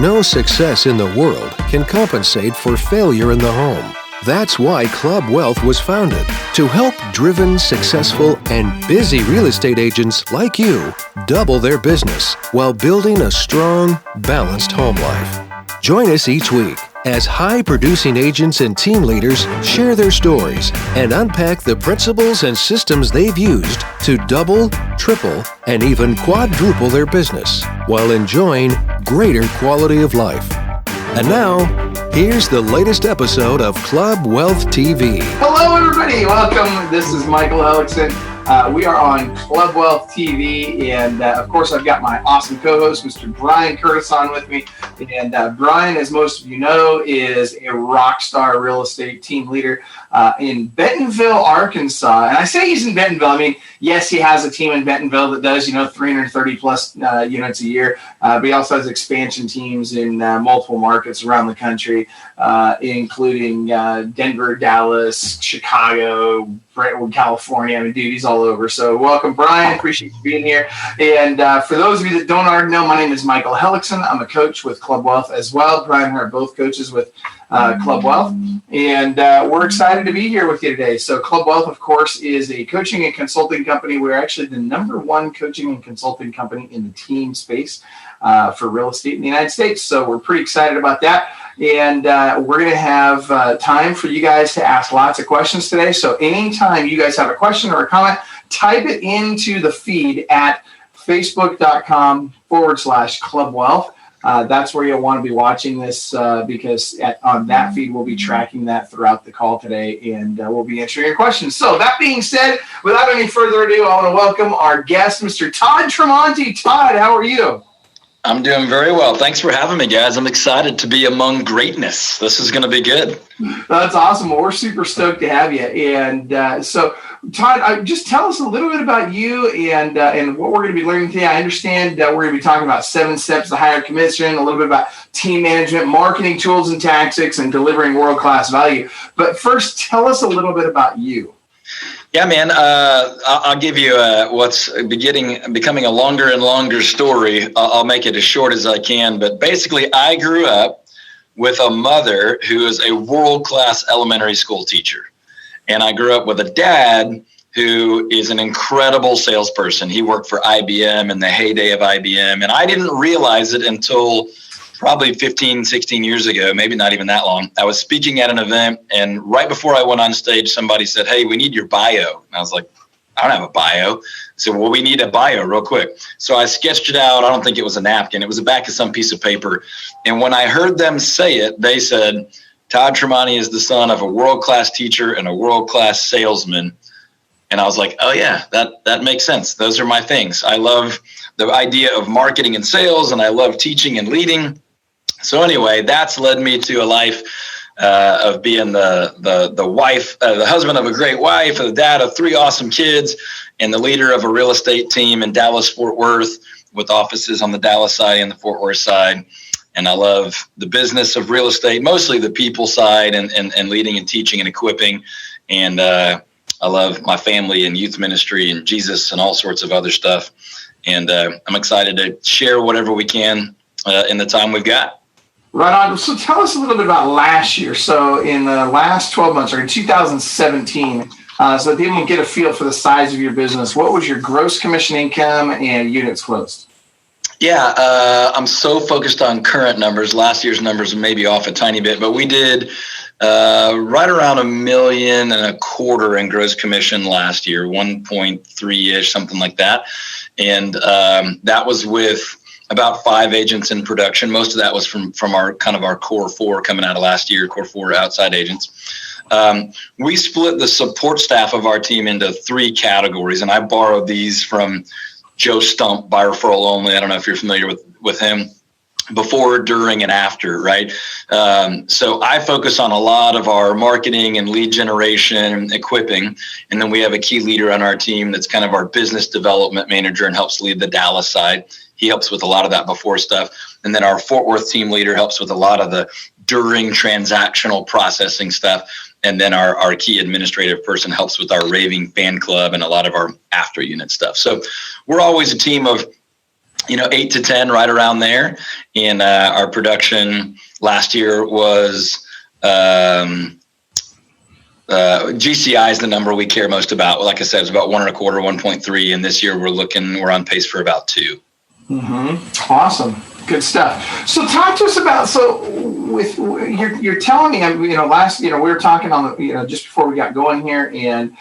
No success in the world can compensate for failure in the home. That's why Club Wealth was founded, to help driven, successful, and busy real estate agents like you double their business while building a strong, balanced home life. Join us each week as high-producing agents and team leaders share their stories and unpack the principles and systems they've used to double, triple, and even quadruple their business while enjoying greater quality of life. And now, here's the latest episode of Club Wealth TV. Hello, everybody. Welcome. This is Michael Ellickson. We are on Club Wealth TV, and of course, I've got my awesome co-host, Mr. Brian Curtis, on with me. And Brian, as most of you know, is a rock star real estate team leader in Bentonville, Arkansas. And I say he's in Bentonville. I mean, yes, he has a team in Bentonville that does, 330 plus units a year. But he also has expansion teams in multiple markets around the country, including Denver, Dallas, Chicago, Brentwood, California. I mean, dude, he's all over. So welcome, Brian. Appreciate you being here. And for those of you that don't already know, my name is Michael Ellickson. I'm a coach with Club Wealth as well. Brian and I are both coaches with Club Wealth. And we're excited to be here with you today. So Club Wealth, of course, is a coaching and consulting company. We're actually the #1 coaching and consulting company in the team space for real estate in the United States. So we're pretty excited about that. And we're going to have time for you guys to ask lots of questions today. So anytime you guys have a question or a comment, type it into the feed at facebook.com/Club Wealth. That's where you'll want to be watching this because on that feed, we'll be tracking that throughout the call today, and we'll be answering your questions. So that being said, without any further ado, I want to welcome our guest, Mr. Todd Tramonte. Todd, how are you? I'm doing very well. Thanks for having me, guys. I'm excited to be among greatness. This is going to be good. That's awesome. Well, we're super stoked to have you. And so, Todd, just tell us a little bit about you and what we're going to be learning today. I understand that we're going to be talking about 7 steps to higher commission, a little bit about team management, marketing tools and tactics, and delivering world-class value. But first, tell us a little bit about you. Yeah, man. I'll give you what's becoming a longer and longer story. I'll make it as short as I can. But basically, I grew up with a mother who is a world-class elementary school teacher. And I grew up with a dad who is an incredible salesperson. He worked for IBM in the heyday of IBM. And I didn't realize it until probably 15, 16 years ago, maybe not even that long. I was speaking at an event, and right before I went on stage, somebody said, "Hey, we need your bio." And I was like, "I don't have a bio." I said, "Well, we need a bio real quick." So I sketched it out. I don't think it was a napkin. It was the back of some piece of paper. And when I heard them say it, they said, "Todd Tramonte is the son of a world-class teacher and a world-class salesman." And I was like, "Oh yeah, that makes sense. Those are my things. I love the idea of marketing and sales, and I love teaching and leading." So anyway, that's led me to a life of being the wife, the husband of a great wife, the dad of 3 awesome kids, and the leader of a real estate team in Dallas, Fort Worth, with offices on the Dallas side and the Fort Worth side. And I love the business of real estate, mostly the people side and leading and teaching and equipping. And I love my family and youth ministry and Jesus and all sorts of other stuff. And I'm excited to share whatever we can in the time we've got. Right on. So tell us a little bit about last year. So in the last 12 months, or in 2017, so that people can get a feel for the size of your business, what was your gross commission income and units closed? Yeah, I'm so focused on current numbers. Last year's numbers may be off a tiny bit, but we did right around $1.25 million in gross commission last year, 1.3-ish, something like that. And that was with about 5 agents in production. Most of that was from our kind of our core 4 coming out of last year, core 4 outside agents. We split the support staff of our team into 3 categories, and I borrowed these from Joe Stump, by referral only. I don't know if you're familiar with him. Before, during, and after, right? So I focus on a lot of our marketing and lead generation, equipping, and then we have a key leader on our team that's kind of our business development manager and helps lead the Dallas side. He helps with a lot of that before stuff. And then our Fort Worth team leader helps with a lot of the during transactional processing stuff. And then our key administrative person helps with our raving fan club and a lot of our after unit stuff. So we're always a team of 8 to 10, right around there. And our production last year was GCI is the number we care most about. Like I said, it's about 1.25, 1.3. And this year we're on pace for about 2. Mm-hmm. Awesome. Good stuff. So talk to us about, with you're telling me, we were talking on the, just before we got going here, and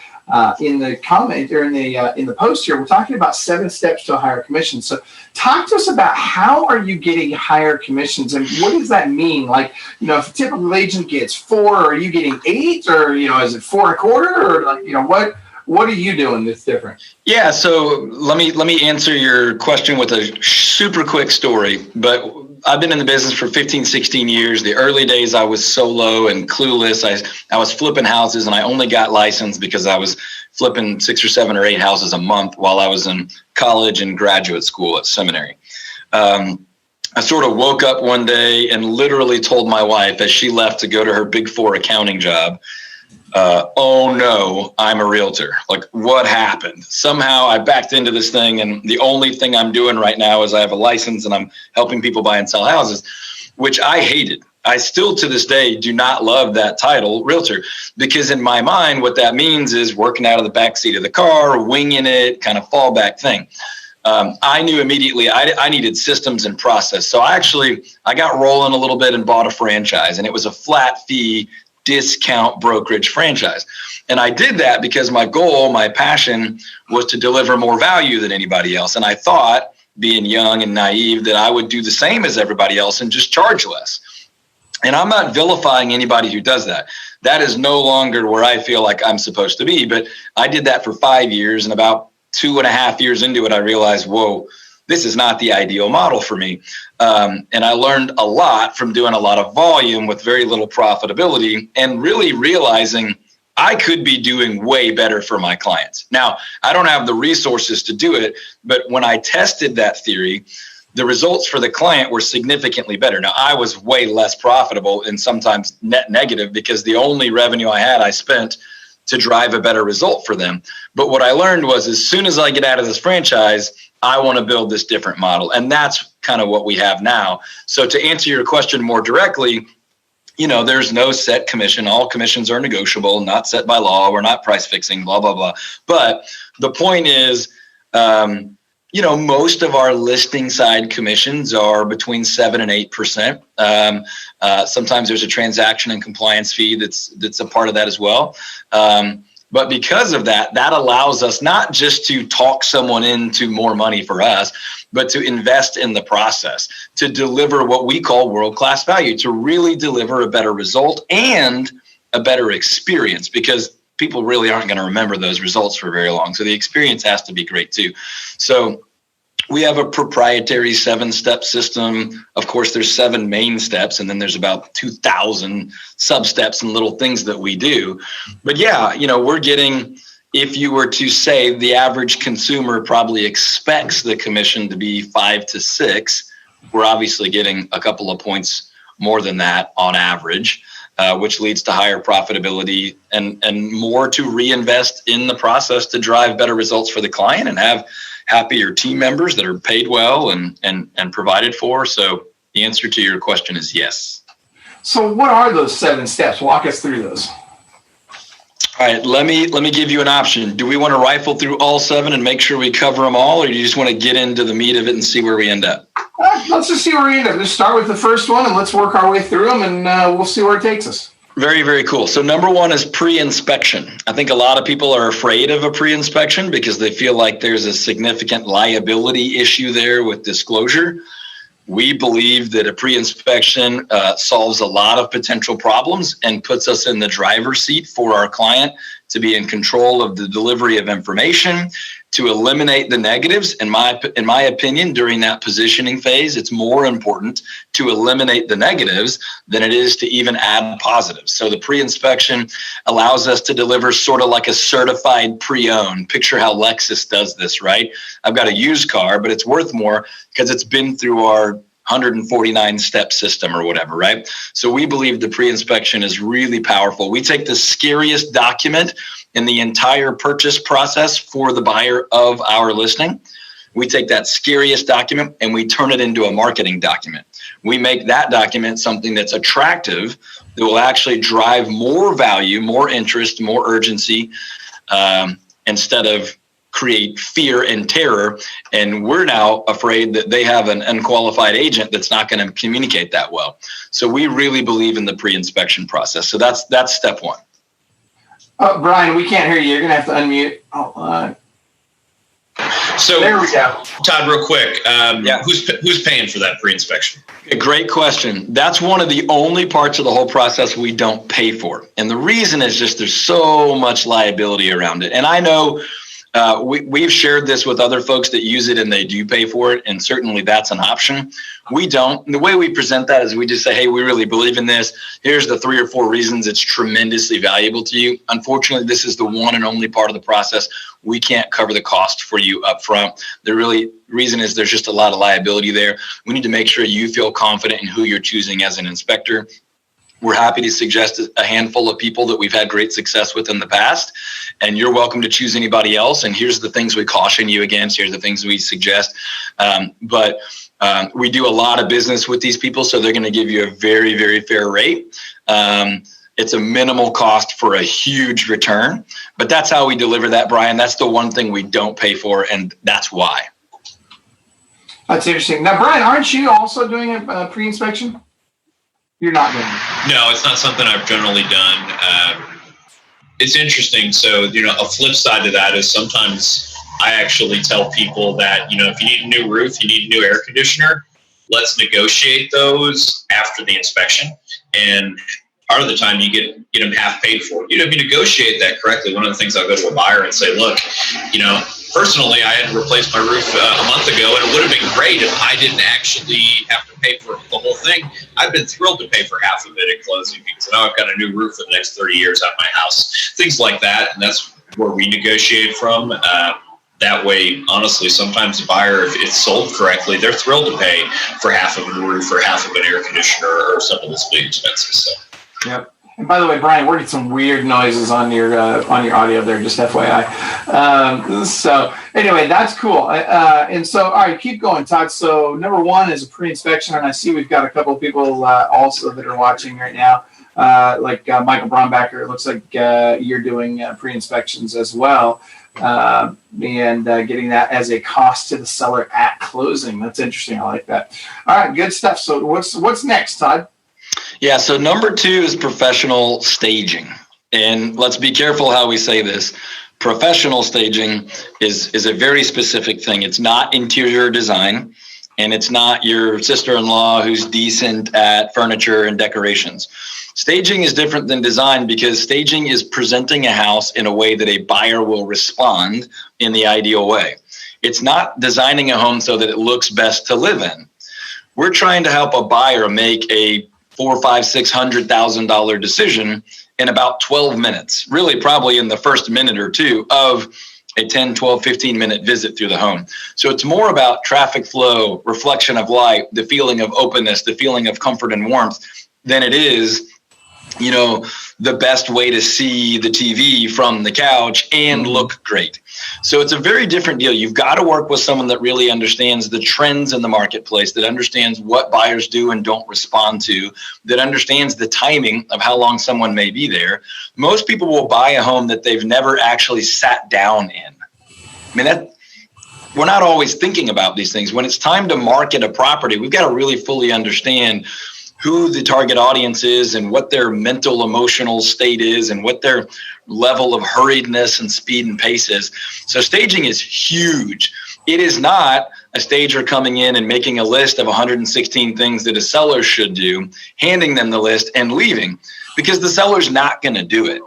in the comment or in the post here, we're talking about 7 steps to a higher commission. So talk to us about how are you getting higher commissions, and what does that mean? Like, if a typical agent gets 4, are you getting 8, or is it 4.25, or like, what are you doing that's different? Yeah, so let me answer your question with a super quick story. But I've been in the business for 15, 16 years. The early days I was solo and clueless. I was flipping houses, and I only got licensed because I was flipping 6 or 7 or 8 houses a month while I was in college and graduate school at seminary. I sort of woke up one day and literally told my wife as she left to go to her Big 4 accounting job, oh no, I'm a realtor. Like, what happened? Somehow I backed into this thing, and the only thing I'm doing right now is I have a license and I'm helping people buy and sell houses, which I hated. I still to this day do not love that title, realtor, because in my mind, what that means is working out of the back seat of the car, winging it, kind of fallback thing. I knew immediately I needed systems and process. So I got rolling a little bit and bought a franchise, and it was a flat fee discount brokerage franchise. And I did that because my goal, my passion was to deliver more value than anybody else. And I thought, being young and naive, that I would do the same as everybody else and just charge less. And I'm not vilifying anybody who does that. That is no longer where I feel like I'm supposed to be. But I did that for 5 years, and about 2.5 years into it, I realized, whoa, this is not the ideal model for me. And I learned a lot from doing a lot of volume with very little profitability, and really realizing I could be doing way better for my clients. Now, I don't have the resources to do it, but when I tested that theory, the results for the client were significantly better. Now, I was way less profitable and sometimes net negative because the only revenue I had, I spent to drive a better result for them. But what I learned was, as soon as I get out of this franchise, I want to build this different model. And that's kind of what we have now. So to answer your question more directly, there's no set commission. All commissions are negotiable, not set by law. We're not price fixing, blah, blah, blah. But the point is, most of our listing side commissions are between 7 and 8%. Sometimes there's a transaction and compliance fee that's a part of that as well. But because of that allows us not just to talk someone into more money for us, but to invest in the process, to deliver what we call world-class value, to really deliver a better result and a better experience, because people really aren't going to remember those results for very long. So the experience has to be great too. So we have a proprietary 7-step system. Of course, there's 7 main steps, and then there's about 2,000 sub-steps and little things that we do. But yeah, we're getting, if you were to say the average consumer probably expects the commission to be 5 to 6, we're obviously getting a couple of points more than that on average, which leads to higher profitability and more to reinvest in the process to drive better results for the client and have happier team members that are paid well and provided for. So the answer to your question is yes. So what are those 7 steps? Walk us through those. All right, let me give you an option. Do we want to rifle through all 7 and make sure we cover them all, or do you just want to get into the meat of it and see where we end up? Let's just see where we end up. Let's start with the first one and let's work our way through them, and we'll see where it takes us. Very, very cool. So number 1 is pre-inspection. I think a lot of people are afraid of a pre-inspection because they feel like there's a significant liability issue there with disclosure. We believe that a pre-inspection solves a lot of potential problems and puts us in the driver's seat for our client to be in control of the delivery of information, to eliminate the negatives. In my opinion, during that positioning phase, it's more important to eliminate the negatives than it is to even add positives. So the pre-inspection allows us to deliver sort of like a certified pre-owned. Picture how Lexus does this, right? I've got a used car, but it's worth more because it's been through our 149-step system or whatever, right? So we believe the pre-inspection is really powerful. We take the scariest document in the entire purchase process for the buyer of our listing. We take that scariest document and we turn it into a marketing document. We make that document something that's attractive, that will actually drive more value, more interest, more urgency, instead of create fear and terror. And we're now afraid that they have an unqualified agent that's not going to communicate that well. So we really believe in the pre-inspection process. So that's step one. Oh, Brian, we can't hear you. You're going to have to unmute. Oh, So there we go. Todd, real quick, who's paying for that pre-inspection? Great question. That's one of the only parts of the whole process we don't pay for. And the reason is just there's so much liability around it. And I know we've shared this with other folks that use it and they do pay for it. And certainly that's an option. We don't. And the way we present that is we just say, hey, we really believe in this. Here's the 3 or 4 reasons it's tremendously valuable to you. Unfortunately, this is the one and only part of the process. We can't cover the cost for you up front. The reason is there's just a lot of liability there. We need to make sure you feel confident in who you're choosing as an inspector. We're happy to suggest a handful of people that we've had great success with in the past, and you're welcome to choose anybody else. And here's the things we caution you against. Here's the things we suggest. But we do a lot of business with these people, so they're going to give you a very, very fair rate. It's a minimal cost for a huge return, but that's how we deliver that, Brian. That's the one thing we don't pay for, and that's why. That's interesting. Now, Brian, aren't you also doing a pre-inspection? You're not doing it. No, it's not something I've generally done. It's interesting. So, a flip side to that is sometimes I actually tell people that, if you need a new roof, you need a new air conditioner, let's negotiate those after the inspection. And part of the time you get them half paid for. If you negotiate that correctly, one of the things I'll go to a buyer and say, look, personally, I had to replace my roof a month ago, and it would have been great if I didn't actually have to pay for the whole thing. I've been thrilled to pay for half of it at closing because now I've got a new roof for the next 30 years at my house. Things like that, and that's where we negotiate from. That way, honestly, sometimes the buyer, if it's sold correctly, they're thrilled to pay for half of a new roof or half of an air conditioner or some of those big expenses. So. Yep. And by the way, Brian, we're getting some weird noises on your audio there, just FYI. So anyway, that's cool. And so, all right, keep going, Todd. So number 1 is a pre-inspection, and I see we've got a couple of people also that are watching right now, like Michael Brombacher. It looks like you're doing pre-inspections as well, and getting that as a cost to the seller at closing. That's interesting. I like that. All right, good stuff. So what's next, Todd? Yeah, so number 2 is professional staging. And let's be careful how we say this. Professional staging is a very specific thing. It's not interior design, and it's not your sister-in-law who's decent at furniture and decorations. Staging is different than design because staging is presenting a house in a way that a buyer will respond in the ideal way. It's not designing a home so that it looks best to live in. We're trying to help a buyer make a $400,000, $500,000, $600,000 decision in about 12 minutes, really probably in the first minute or two of a 10, 12, 15-minute visit through the home. So it's more about traffic flow, reflection of light, the feeling of openness, the feeling of comfort and warmth than it is, the best way to see the TV from the couch and look great. So it's a very different deal. You've got to work with someone that really understands the trends in the marketplace, that understands what buyers do and don't respond to, that understands the timing of how long someone may be there. Most people will buy a home that they've never actually sat down in. We're not always thinking about these things. When it's time to market a property, we've got to really fully understand who the target audience is and what their mental, emotional state is and what their level of hurriedness and speed and pace is. So staging is huge. It is not a stager coming in and making a list of 116 things that a seller should do, handing them the list and leaving, because the seller's not going to do it.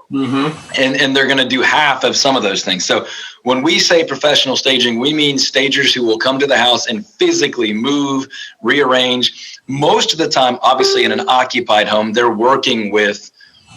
And they're going to do half of some of those things. So when we say professional staging, we mean stagers who will come to the house and physically move, rearrange. Most of the time, obviously in an occupied home, they're working with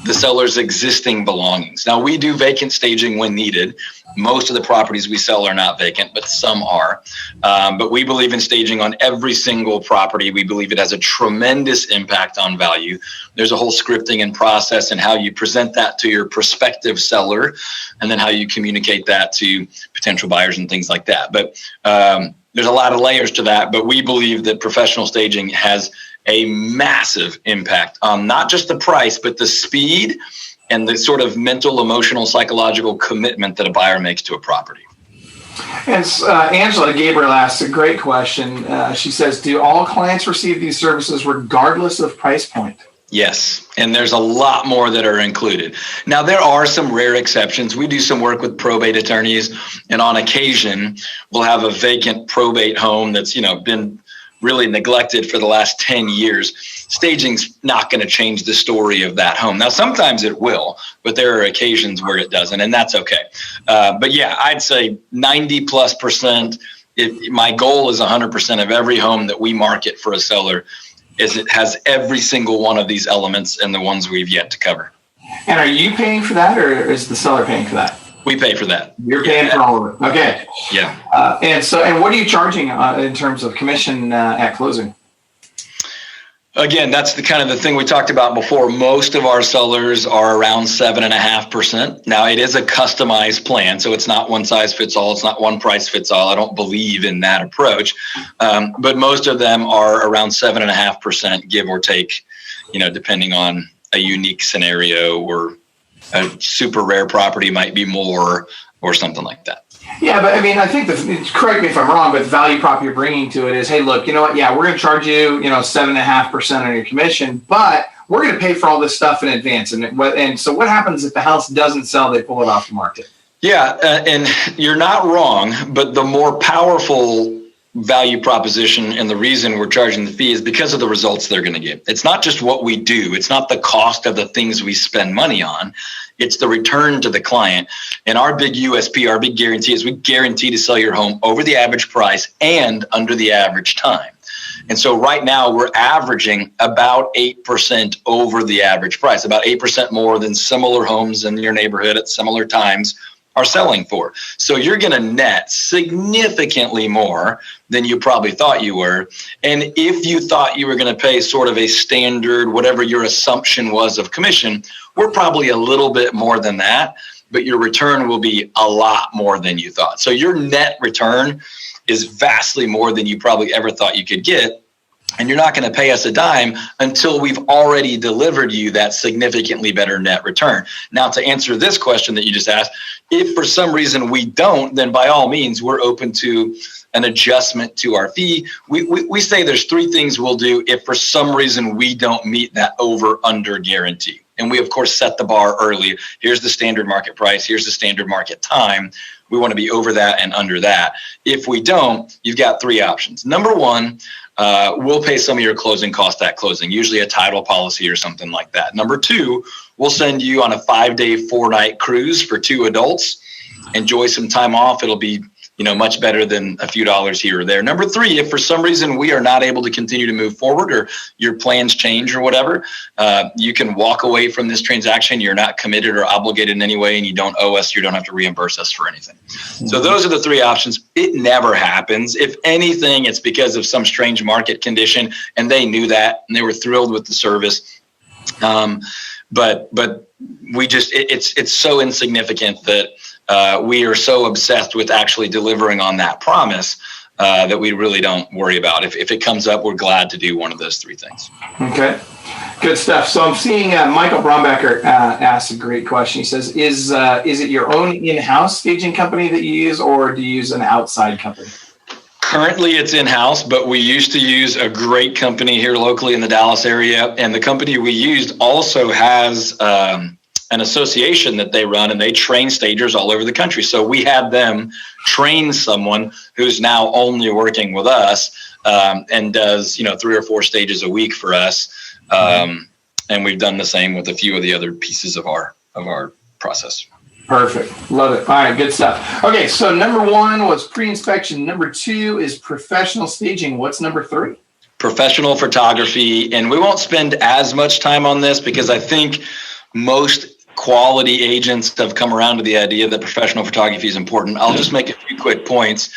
the seller's existing belongings. Now, we do vacant staging when needed. Most of the properties we sell are not vacant, but some are. But we believe in staging on every single property. We believe it has a tremendous impact on value. There's a whole scripting and process and how you present that to your prospective seller, and then how you communicate that to potential buyers and things like that. But there's a lot of layers to that. But we believe that professional staging has a massive impact on not just the price, but the speed and the sort of mental, emotional, psychological commitment that a buyer makes to a property. And Angela Gabriel asks a great question. She says, do all clients receive these services regardless of price point? Yes, and there's a lot more that are included. Now, there are some rare exceptions. We do some work with probate attorneys, and on occasion, we'll have a vacant probate home that's, been really neglected for the last 10 years. Staging's not going to change the story of that home. Now, sometimes it will, but there are occasions where it doesn't, and that's okay. But yeah, I'd say 90+%. My goal is 100% of every home that we market for a seller is it has every single one of these elements and the ones we've yet to cover. And are you paying for that, or is the seller paying for that? We pay for that. You're paying for all of it. Okay. Yeah. And what are you charging in terms of commission at closing? Again, that's the kind of the thing we talked about before. Most of our sellers are around 7.5%. Now, it is a customized plan, so it's not one size fits all. It's not one price fits all. I don't believe in that approach. But most of them are around 7.5%, give or take, depending on a unique scenario, or a super rare property might be more, or something like that. Yeah, but I mean, I think correct me if I'm wrong, but the value prop you're bringing to it is, hey, look, you know what? Yeah, we're going to charge you, 7.5% on your commission, but we're going to pay for all this stuff in advance. And so what happens if the house doesn't sell? They pull it off the market. Yeah, and you're not wrong, but the more powerful value proposition and the reason we're charging the fee is because of the results they're going to get. It's not just what we do. It's not the cost of the things we spend money on. It's the return to the client. And our big USP, our big guarantee is we guarantee to sell your home over the average price and under the average time. And so right now we're averaging about 8% over the average price, about 8% more than similar homes in your neighborhood at similar times are selling for. So you're going to net significantly more than you probably thought you were. And if you thought you were going to pay sort of a standard, whatever your assumption was of commission, we're probably a little bit more than that, but your return will be a lot more than you thought. So your net return is vastly more than you probably ever thought you could get. And you're not going to pay us a dime until we've already delivered you that significantly better net return. Now, to answer this question that you just asked, if for some reason we don't, then by all means, we're open to an adjustment to our fee. We say there's three things we'll do if for some reason we don't meet that over-under guarantee. And we, of course, set the bar early. Here's the standard market price. Here's the standard market time. We want to be over that and under that. If we don't, you've got three options. Number one, we'll pay some of your closing costs at closing, usually a title policy or something like that. Number two, we'll send you on a 5-day, 4-night cruise for 2 adults. Enjoy some time off. It'll be much better than a few dollars here or there. Number three, if for some reason we are not able to continue to move forward or your plans change or whatever, you can walk away from this transaction. You're not committed or obligated in any way, and you don't owe us. You don't have to reimburse us for anything. So those are the three options. It never happens. If anything, it's because of some strange market condition, and they knew that, and they were thrilled with the service. But we just, it's so insignificant that we are so obsessed with actually delivering on that promise that we really don't worry about. If it comes up, we're glad to do one of those three things. Okay, good stuff. So I'm seeing Michael Brombecker ask a great question. He says, is it your own in-house staging company that you use, or do you use an outside company? Currently, it's in-house, but we used to use a great company here locally in the Dallas area. And the company we used also has an association that they run, and they train stagers all over the country. So we had them train someone who's now only working with us and does 3 or 4 stages a week for us. And we've done the same with a few of the other pieces of our process. Perfect. Love it. All right, good stuff. Okay, so number 1 was pre-inspection. Number 2 is professional staging. What's number 3? Professional photography. And we won't spend as much time on this because I think most quality agents have come around to the idea that professional photography is important. I'll just make a few quick points.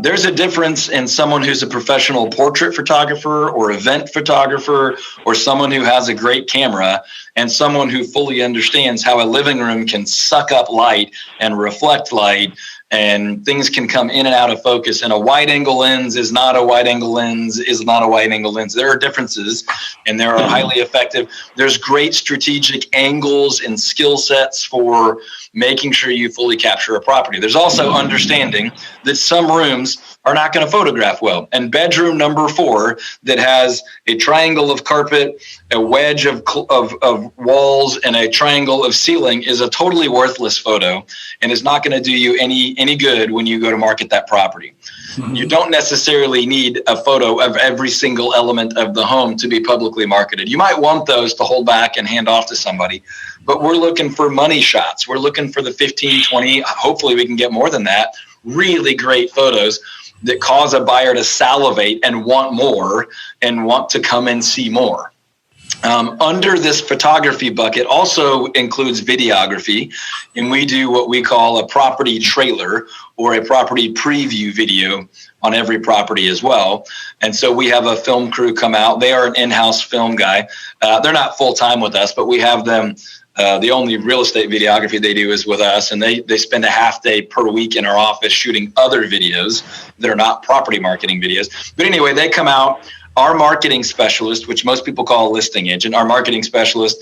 There's a difference in someone who's a professional portrait photographer or event photographer or someone who has a great camera and someone who fully understands how a living room can suck up light and reflect light and things can come in and out of focus. And a wide angle lens is not a wide angle lens, is not a wide angle lens. There are differences, and there are highly effective. There's great strategic angles and skill sets for making sure you fully capture a property. There's also understanding that some rooms are not going to photograph well. And bedroom number 4 that has a triangle of carpet, a wedge of walls, and a triangle of ceiling is a totally worthless photo and is not going to do you any good when you go to market that property. Mm-hmm. You don't necessarily need a photo of every single element of the home to be publicly marketed. You might want those to hold back and hand off to somebody, but we're looking for money shots. We're looking for the 15, 20, hopefully we can get more than that, really great photos that cause a buyer to salivate and want more and want to come and see more. Under this photography bucket also includes videography, and we do what we call a property trailer or a property preview video on every property as well. And so we have a film crew come out. They are an in-house film guy. They're not full-time with us, but we have them. The only real estate videography they do is with us, and they spend a half day per week in our office shooting other videos that are not property marketing videos. But anyway, they come out. Our marketing specialist, which most people call a listing agent, our marketing specialist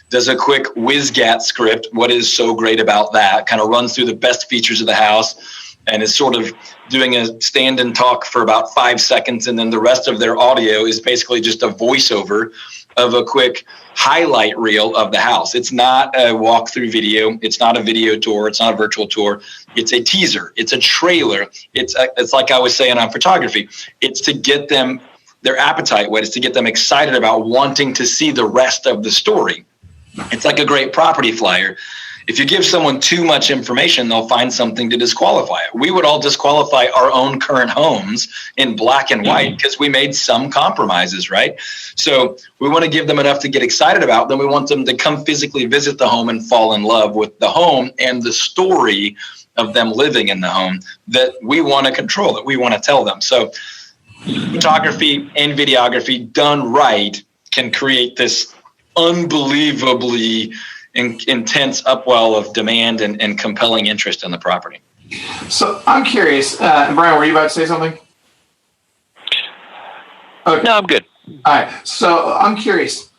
does a quick whiz-gat script. What is so great about that? Kind of runs through the best features of the house and is sort of doing a stand and talk for about 5 seconds. And then the rest of their audio is basically just a voiceover of a quick highlight reel of the house. It's not a walkthrough video. It's not a video tour. It's not a virtual tour. It's a teaser. It's a trailer. It's like I was saying on photography. It's to get them their appetite whet, is to get them excited about wanting to see the rest of the story. It's like a great property flyer. If you give someone too much information, they'll find something to disqualify it. We would all disqualify our own current homes in black and white because we made some compromises, right? So we want to give them enough to get excited about. Then we want them to come physically visit the home and fall in love with the home and the story of them living in the home that we want to control, that we want to tell them. So photography and videography done right can create this unbelievably intense upwell of demand and compelling interest in the property. So I'm curious, Brian, were you about to say something? Okay. No, I'm good. All right. So I'm curious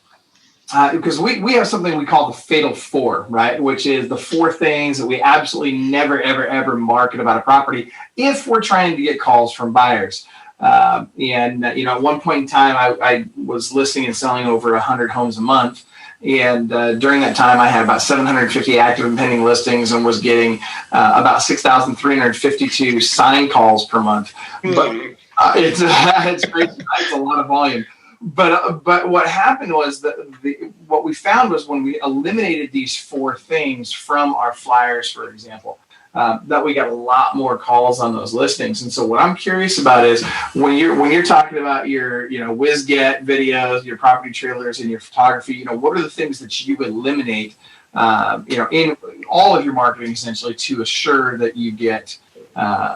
because we have something we call the Fatal 4, right? Which is the 4 things that we absolutely never, ever, ever market about a property if we're trying to get calls from buyers. At one point in time, I was listing and selling over 100 homes a month. And during that time, I had about 750 active and pending listings and was getting about 6,352 sign calls per month. But it's crazy. It's a lot of volume. But what happened was that what we found was when we eliminated these 4 things from our flyers, for example, that we got a lot more calls on those listings. And so what I'm curious about is when you're talking about your whiz-get videos, your property trailers, and your photography, what are the things that you eliminate in all of your marketing essentially to assure that you get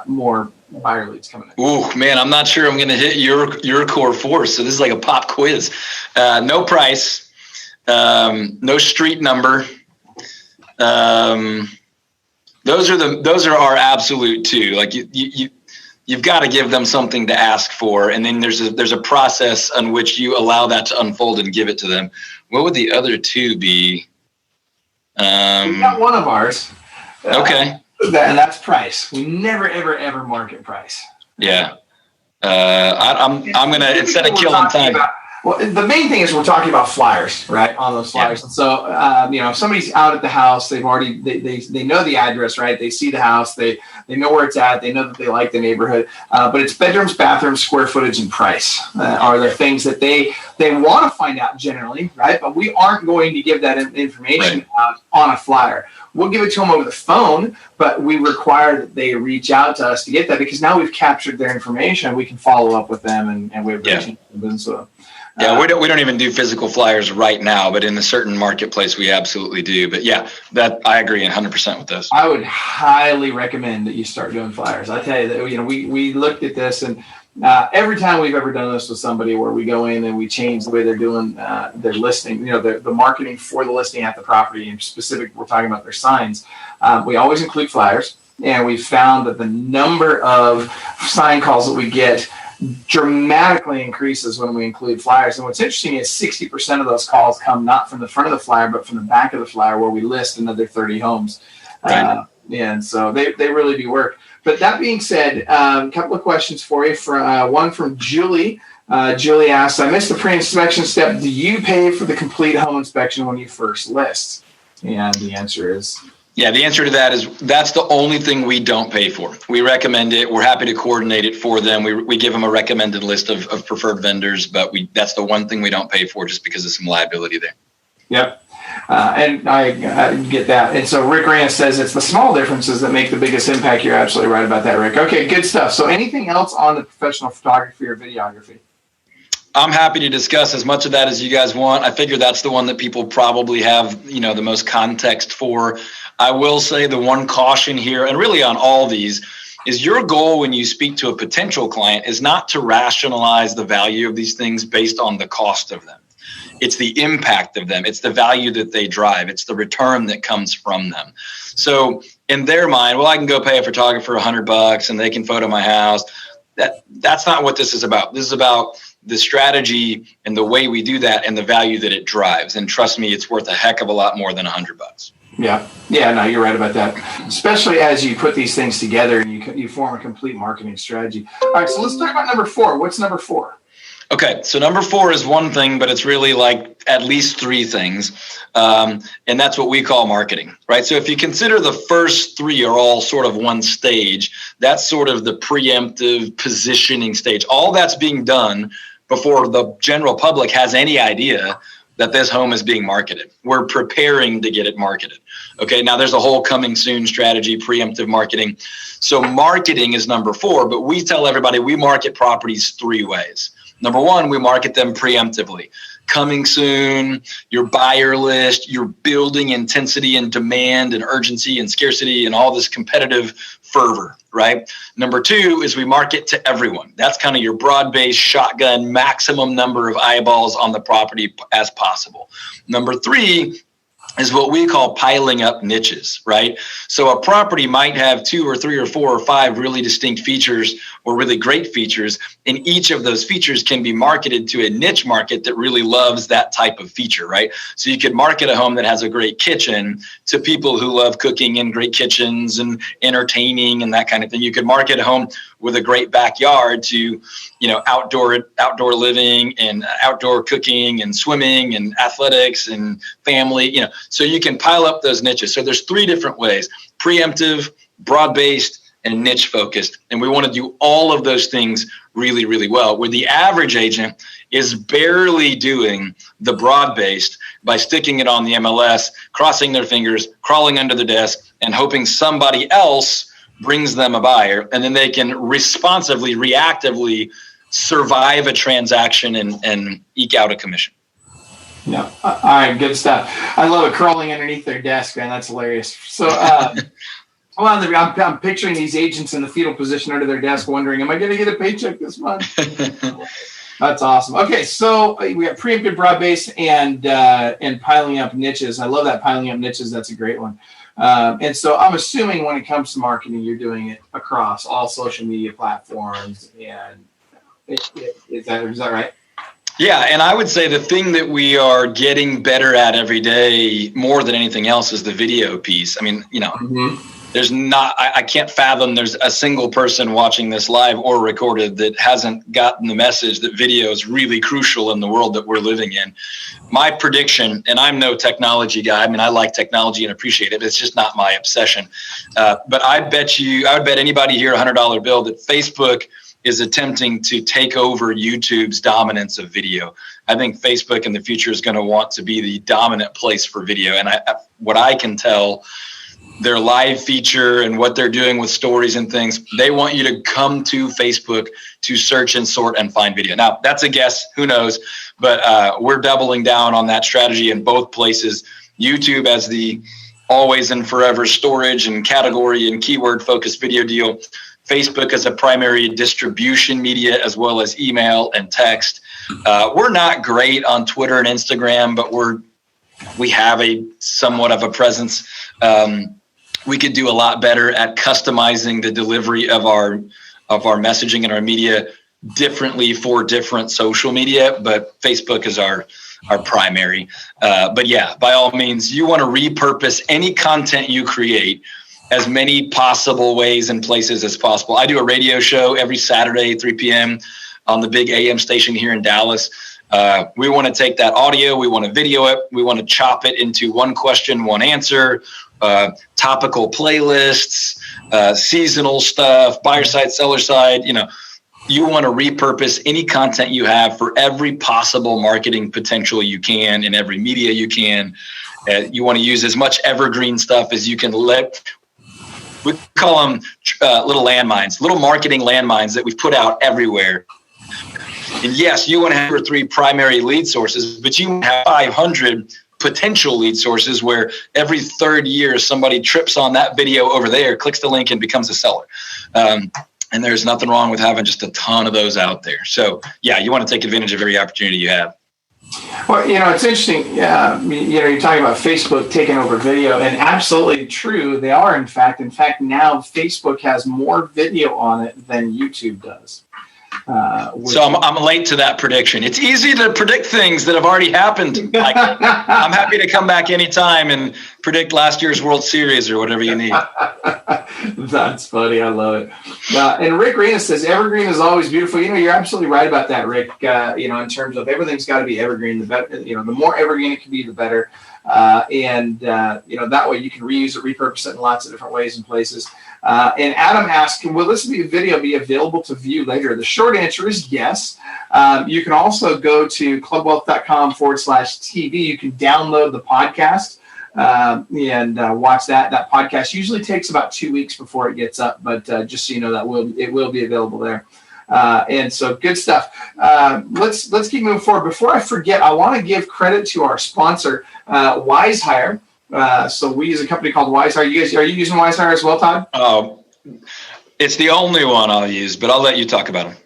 more buyer leads coming in? Ooh, man, I'm not sure I'm going to hit your core 4. So this is like a pop quiz. No price, no street number. Those are our absolute 2. Like you've got to give them something to ask for, and then there's a process on which you allow that to unfold and give it to them. What would the other 2 be? We got one of ours. Okay. And that's price. We never, ever, ever market price. Yeah. I'm gonna, instead of killing time. Well, the main thing is we're talking about flyers, right? On those flyers. Yeah. And so, if somebody's out at the house, they know the address, right? They see the house, they know where it's at, they know that they like the neighborhood. But it's bedrooms, bathrooms, square footage, and price are the things that they want to find out generally, right? But we aren't going to give that information out on a flyer. We'll give it to them over the phone, but we require that they reach out to us to get that because now we've captured their information. We can follow up with them and we have business with them. Yeah, we don't even do physical flyers right now, but in a certain marketplace, we absolutely do. But yeah, that I agree 100% with this. I would highly recommend that you start doing flyers. I tell you that we looked at this, and every time we've ever done this with somebody where we go in and we change the way they're doing their listing, the marketing for the listing at the property, in specific, we're talking about their signs. We always include flyers. and we found that the number of sign calls that we get dramatically increases when we include flyers. And what's interesting is 60% of those calls come not from the front of the flyer, but from the back of the flyer, where we list another 30 homes. Right. And so they really do work. But that being said, a couple of questions for you. One from Julie. Julie asks, I missed the pre-inspection step. Do you pay for the complete home inspection when you first list? And the answer is... Yeah, the answer to that is that's the only thing we don't pay for. We recommend it. We're happy to coordinate it for them. We give them a recommended list of preferred vendors, but that's the one thing we don't pay for just because of some liability there. Yep. And I get that. And so Rick Rand says it's the small differences that make the biggest impact. You're absolutely right about that, Rick. Okay, good stuff. So anything else on the professional photography or videography? I'm happy to discuss as much of that as you guys want. I figure that's the one that people probably have, the most context for. I will say the one caution here, and really on all these, is your goal when you speak to a potential client is not to rationalize the value of these things based on the cost of them. It's the impact of them. It's the value that they drive. It's the return that comes from them. So in their mind, well, I can go pay a photographer $100 and they can photo my house. That's not what this is about. This is about the strategy and the way we do that and the value that it drives. And trust me, it's worth a heck of a lot more than $100. Yeah, no, you're right about that. Especially as you put these things together and you form a complete marketing strategy. All right, so let's talk about number 4. What's number 4? Okay, so number 4 is one thing, but it's really like at least 3 things. And that's what we call marketing, right? So if you consider the first 3 are all sort of one stage, that's sort of the preemptive positioning stage. All that's being done before the general public has any idea that this home is being marketed. We're preparing to get it marketed. Okay, now there's a whole coming soon strategy, preemptive marketing. So marketing is number 4, but we tell everybody we market properties 3 ways. Number 1, we market them preemptively. Coming soon, your buyer list, you're building intensity and demand and urgency and scarcity and all this competitive fervor, right? Number 2 is we market to everyone. That's kind of your broad-based shotgun, maximum number of eyeballs on the property as possible. Number 3 is what we call piling up niches, right? So a property might have 2 or 3 or 4 or 5 really distinct features or really great features, and each of those features can be marketed to a niche market that really loves that type of feature, right? So you could market a home that has a great kitchen to people who love cooking in great kitchens and entertaining and that kind of thing. You could market a home with a great backyard to, outdoor living and outdoor cooking and swimming and athletics and family, so you can pile up those niches. So there's 3 different ways: preemptive, broad-based, and niche focused. And we want to do all of those things really, really well, where the average agent is barely doing the broad-based by sticking it on the MLS, crossing their fingers, crawling under the desk, and hoping somebody else brings them a buyer, and then they can responsively, reactively survive a transaction and eke out a commission. Yeah. All right. Good stuff. I love it. Crawling underneath their desk, man. That's hilarious. So, I'm picturing these agents in the fetal position under their desk wondering, am I going to get a paycheck this month? That's awesome. Okay. So we have preemptive, broad-based, and piling up niches. I love that, piling up niches. That's a great one. And so I'm assuming when it comes to marketing, you're doing it across all social media platforms. And is that right? Yeah, and I would say the thing that we are getting better at every day more than anything else is the video piece. I mean, there's I can't fathom there's a single person watching this live or recorded that hasn't gotten the message that video is really crucial in the world that we're living in. My prediction, and I'm no technology guy, I mean, I like technology and appreciate it, it's just not my obsession. But I would bet anybody here $100 bill that Facebook is attempting to take over YouTube's dominance of video. I think Facebook in the future is going to want to be the dominant place for video. And what I can tell, their live feature and what they're doing with stories and things, they want you to come to Facebook to search and sort and find video. Now, that's a guess, who knows, but we're doubling down on that strategy in both places. YouTube as the always and forever storage and category and keyword focused video deal. Facebook as a primary distribution media, as well as email and text. We're not great on Twitter and Instagram, but we have a somewhat of a presence. We could do a lot better at customizing the delivery of our messaging and our media differently for different social media, but Facebook is our primary. But yeah, by all means, you want to repurpose any content you create as many possible ways and places as possible. I do a radio show every Saturday, 3 p.m. on the big AM station here in Dallas. We want to take that audio, we want to video it, we want to chop it into one question, one answer, topical playlists, seasonal stuff, buyer side, seller side. You want to repurpose any content you have for every possible marketing potential you can in every media you can. You want to use as much evergreen stuff as you can. We call them little landmines, little marketing landmines that we've put out everywhere. And yes, you want to have your 3 primary lead sources, but you have 500 potential lead sources where every third year somebody trips on that video over there, clicks the link, and becomes a seller. And there's nothing wrong with having just a ton of those out there. So yeah, you want to take advantage of every opportunity you have. Well, it's interesting. You're talking about Facebook taking over video, and absolutely true. They are, in fact. Now Facebook has more video on it than YouTube does. So I'm late to that prediction. It's easy to predict things that have already happened. I'm happy to come back anytime and predict last year's World Series or whatever you need. That's funny. I love it. And Rick Rena says, evergreen is always beautiful. You're absolutely right about that, Rick. In terms of everything's got to be evergreen. The better, the more evergreen it can be, the better. That way you can reuse it, repurpose it in lots of different ways and places. And Adam asked, will this video be available to view later? The short answer is yes. You can also go to clubwealth.com/TV. You can download the podcast and watch that. That podcast usually takes about 2 weeks before it gets up, but just so you know, it will be available there. And so good stuff. Let's keep moving forward. Before I forget, I want to give credit to our sponsor, WiseHire. So we use a company called WiseHire. Are you using WiseHire as well, Todd? Oh, it's the only one I'll use, but I'll let you talk about them.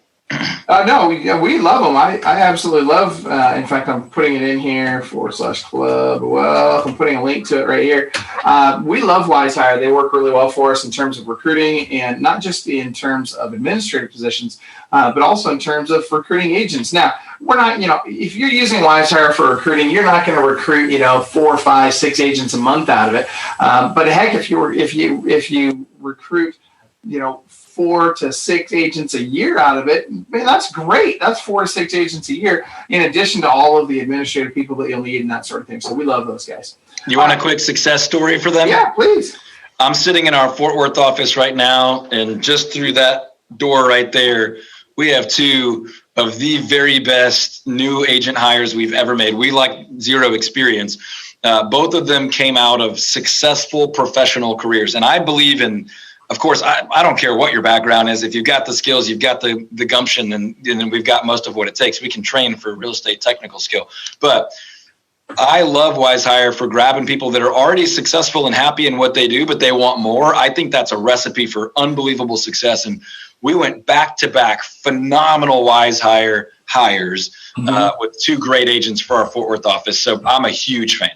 No, we love them. I absolutely love. In fact, I'm putting it in here /Club Wealth. I'm putting a link to it right here. We love WiseHire. They work really well for us in terms of recruiting, and not just in terms of administrative positions, but also in terms of recruiting agents. Now, we're not, if you're using WiseHire for recruiting, you're not going to recruit, 4, 5, 6 agents a month out of it. But heck, if you recruit, 4 to 6 agents a year out of it, man, that's great. That's 4 to 6 agents a year, in addition to all of the administrative people that you'll need and that sort of thing. So we love those guys. You want a quick success story for them? Yeah, please. I'm sitting in our Fort Worth office right now, and just through that door right there, we have 2 of the very best new agent hires we've ever made. We like zero experience. Both of them came out of successful professional careers. And I believe in, of course, I don't care what your background is. If you've got the skills, you've got the gumption, and we've got most of what it takes. We can train for real estate technical skill. But I love WiseHire for grabbing people that are already successful and happy in what they do, but they want more. I think that's a recipe for unbelievable success. And we went back-to-back phenomenal WiseHire hires with 2 great agents for our Fort Worth office. So I'm a huge fan.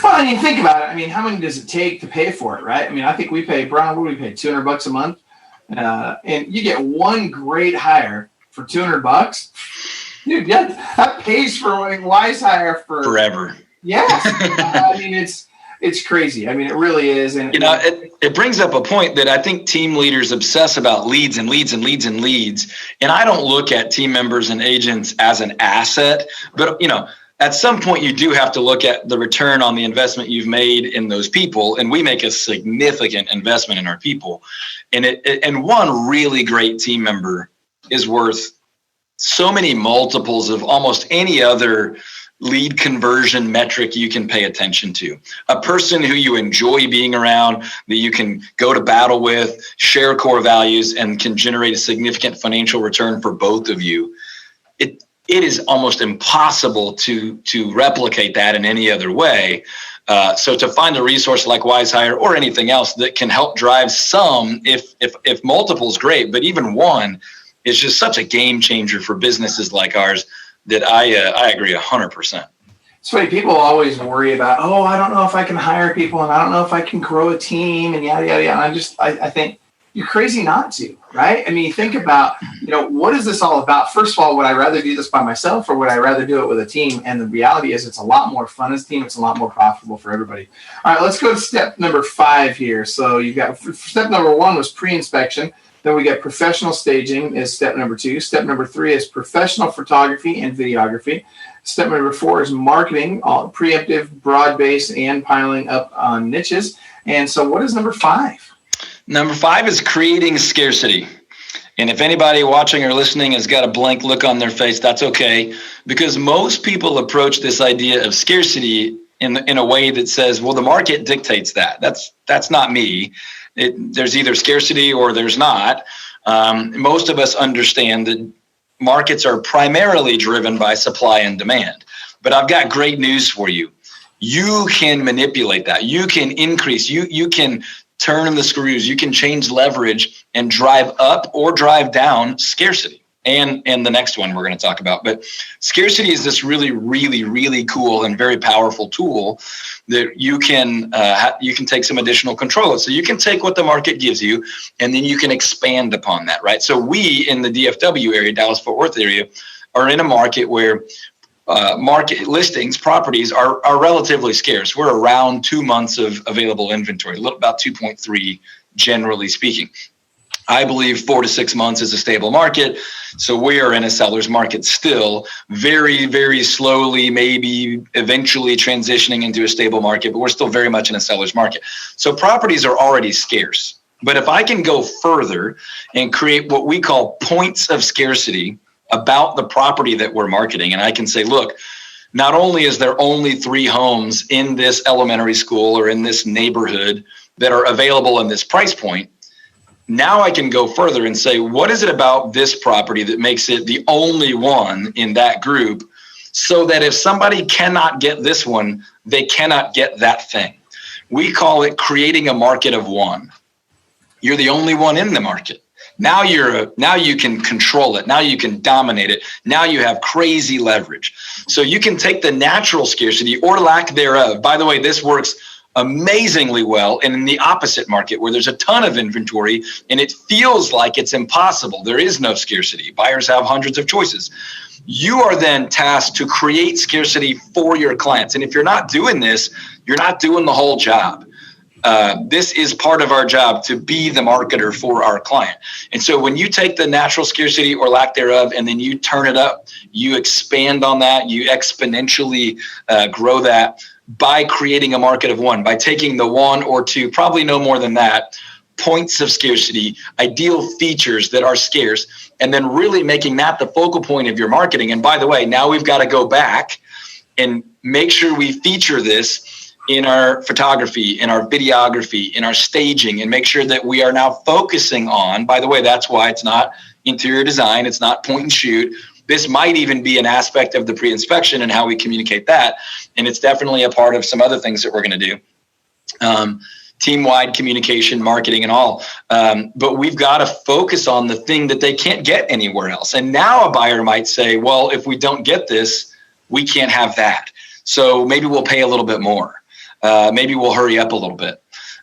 Well, and you think about it. How many does it take to pay for it, right? I think we pay, Brian, what do we pay, $200 a month? And you get one great hire for $200. Dude, that pays for WiseHire for forever. Yes. It's crazy. It really is. And it brings up a point that I think team leaders obsess about leads and leads and leads and leads. And I don't look at team members and agents as an asset, but at some point you do have to look at the return on the investment you've made in those people. And we make a significant investment in our people. And one really great team member is worth so many multiples of almost any other lead conversion metric you can pay attention to. A person who you enjoy being around, that you can go to battle with, share core values, and can generate a significant financial return for both of you. It is almost impossible to replicate that in any other way. So to find a resource like WiseHire or anything else that can help drive some, if multiple is great, but even one is just such a game changer for businesses like ours, that I agree 100%. It's funny, people always worry about, oh, I don't know if I can hire people and I don't know if I can grow a team and yada, yada, yada. And I think you're crazy not to, right? I mean, think about, what is this all about? First of all, would I rather do this by myself or would I rather do it with a team? And the reality is it's a lot more fun as a team. It's a lot more profitable for everybody. All right, let's go to step number 5 here. So you've got step number 1 was pre-inspection. Then we got professional staging is step number 2. Step number 3 is professional photography and videography. Step number 4 is marketing, all preemptive, broad-based, and piling up on niches. And so what is number 5? Number 5 is creating scarcity. And if anybody watching or listening has got a blank look on their face, that's okay, because most people approach this idea of scarcity in a way that says, well, the market dictates that. That's not me. There's either scarcity or there's not. Most of us understand that markets are primarily driven by supply and demand. But I've got great news for you. You can manipulate that. You can increase. You can turn the screws. You can change leverage and drive up or drive down scarcity. And the next one we're going to talk about. But scarcity is this really, really, really cool and very powerful tool that you can take some additional control of. So you can take what the market gives you, and then you can expand upon that, right? So we in the DFW area, Dallas-Fort Worth area, are in a market where market listings, properties are relatively scarce. We're around 2 months of available inventory, about 2.3 generally speaking. I believe 4 to 6 months is a stable market. So we are in a seller's market still, very, very slowly, maybe eventually transitioning into a stable market, but we're still very much in a seller's market. So properties are already scarce. But if I can go further and create what we call points of scarcity about the property that we're marketing, and I can say, look, not only is there only 3 homes in this elementary school or in this neighborhood that are available in this price point, now I can go further and say, what is it about this property that makes it the only one in that group, so that if somebody cannot get this one, they cannot get that thing? We call it creating a market of one. You're the only one in the market. Now you can control it. Now you can dominate it. Now you have crazy leverage. So you can take the natural scarcity or lack thereof. By the way, this works amazingly well and in the opposite market where there's a ton of inventory and it feels like it's impossible. There is no scarcity. Buyers have hundreds of choices. You are then tasked to create scarcity for your clients. And if you're not doing this, you're not doing the whole job. This is part of our job, to be the marketer for our client. And so when you take the natural scarcity or lack thereof and then you turn it up, you expand on that, you exponentially grow that by creating a market of one, by taking the 1 or 2, probably no more than that, points of scarcity, ideal features that are scarce, and then really making that the focal point of your marketing. And by the way, now we've got to go back and make sure we feature this in our photography, in our videography, in our staging, and make sure that we are now focusing on, by the way, that's why it's not interior design, it's not point and shoot. This might even be an aspect of the pre-inspection and how we communicate that. And it's definitely a part of some other things that we're going to do. Team-wide communication, marketing, and all. But we've got to focus on the thing that they can't get anywhere else. And now a buyer might say, well, if we don't get this, we can't have that. So maybe we'll pay a little bit more. Maybe we'll hurry up a little bit.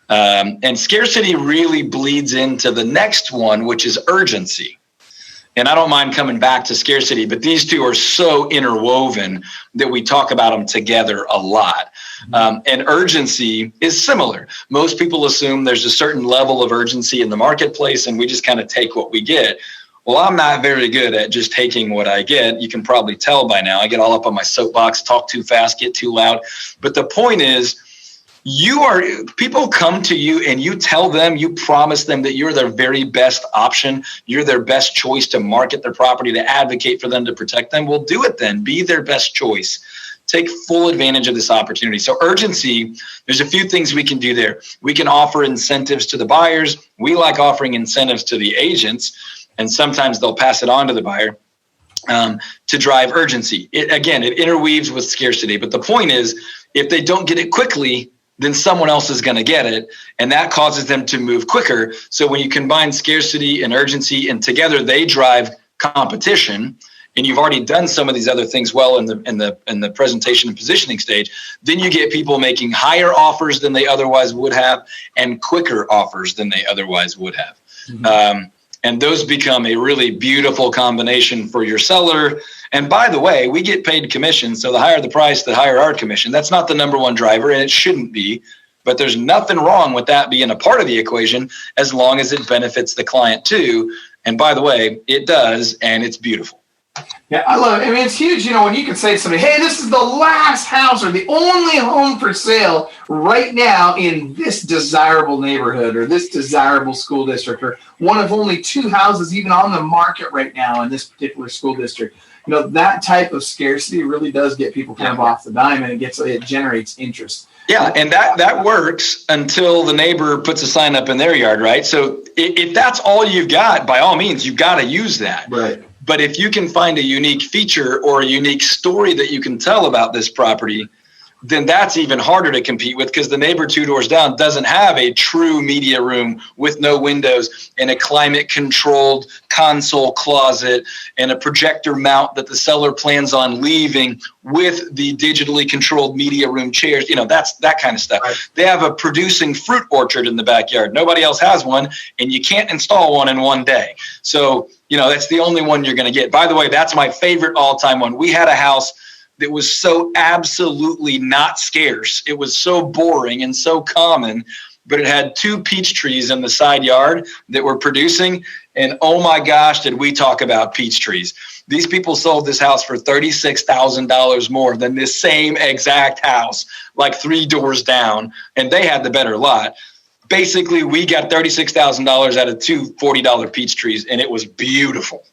And scarcity really bleeds into the next one, which is urgency. And I don't mind coming back to scarcity, but these two are so interwoven that we talk about them together a lot. And urgency is similar. Most people assume there's a certain level of urgency in the marketplace and we just kind of take what we get. Well, I'm not very good at just taking what I get. You can probably tell by now. I get all up on my soapbox, talk too fast, get too loud. But the point is, people come to you and you tell them, you promise them that you're their very best option. You're their best choice to market their property, to advocate for them, to protect them. Well, do it then. Be their best choice. Take full advantage of this opportunity. So urgency, there's a few things we can do there. We can offer incentives to the buyers. We like offering incentives to the agents, and sometimes they'll pass it on to the buyer to drive urgency. It interweaves with scarcity. But the point is, if they don't get it quickly, then someone else is going to get it, and that causes them to move quicker. So when you combine scarcity and urgency, and together they drive competition, and you've already done some of these other things well in the presentation and positioning stage, then you get people making higher offers than they otherwise would have and quicker offers than they otherwise would have. Mm-hmm. And those become a really beautiful combination for your seller. And by the way, we get paid commission. So the higher the price, the higher our commission. That's not the number one driver, and it shouldn't be. But there's nothing wrong with that being a part of the equation as long as it benefits the client too. And by the way, it does, and it's beautiful. Yeah, I love it. I mean, it's huge, when you can say to somebody, hey, this is the last house or the only home for sale right now in this desirable neighborhood or this desirable school district, or one of only 2 houses even on the market right now in this particular school district. That type of scarcity really does get people kind of off the dime, and it generates interest. Yeah, and that works until the neighbor puts a sign up in their yard, right? So if that's all you've got, by all means, you've got to use that. Right. But if you can find a unique feature or a unique story that you can tell about this property, then that's even harder to compete with, because the neighbor 2 doors down doesn't have a true media room with no windows and a climate controlled console closet and a projector mount that the seller plans on leaving with the digitally controlled media room chairs. That's that kind of stuff. Right. They have a producing fruit orchard in the backyard. Nobody else has one, and you can't install one in one day. So, that's the only one you're going to get. By the way, that's my favorite all-time one. We had a house that was so absolutely not scarce. It was so boring and so common, but it had 2 peach trees in the side yard that were producing. And oh my gosh, did we talk about peach trees. These people sold this house for $36,000 more than this same exact house, like 3 doors down, and they had the better lot. Basically, we got $36,000 out of 2 $40 peach trees, and it was beautiful.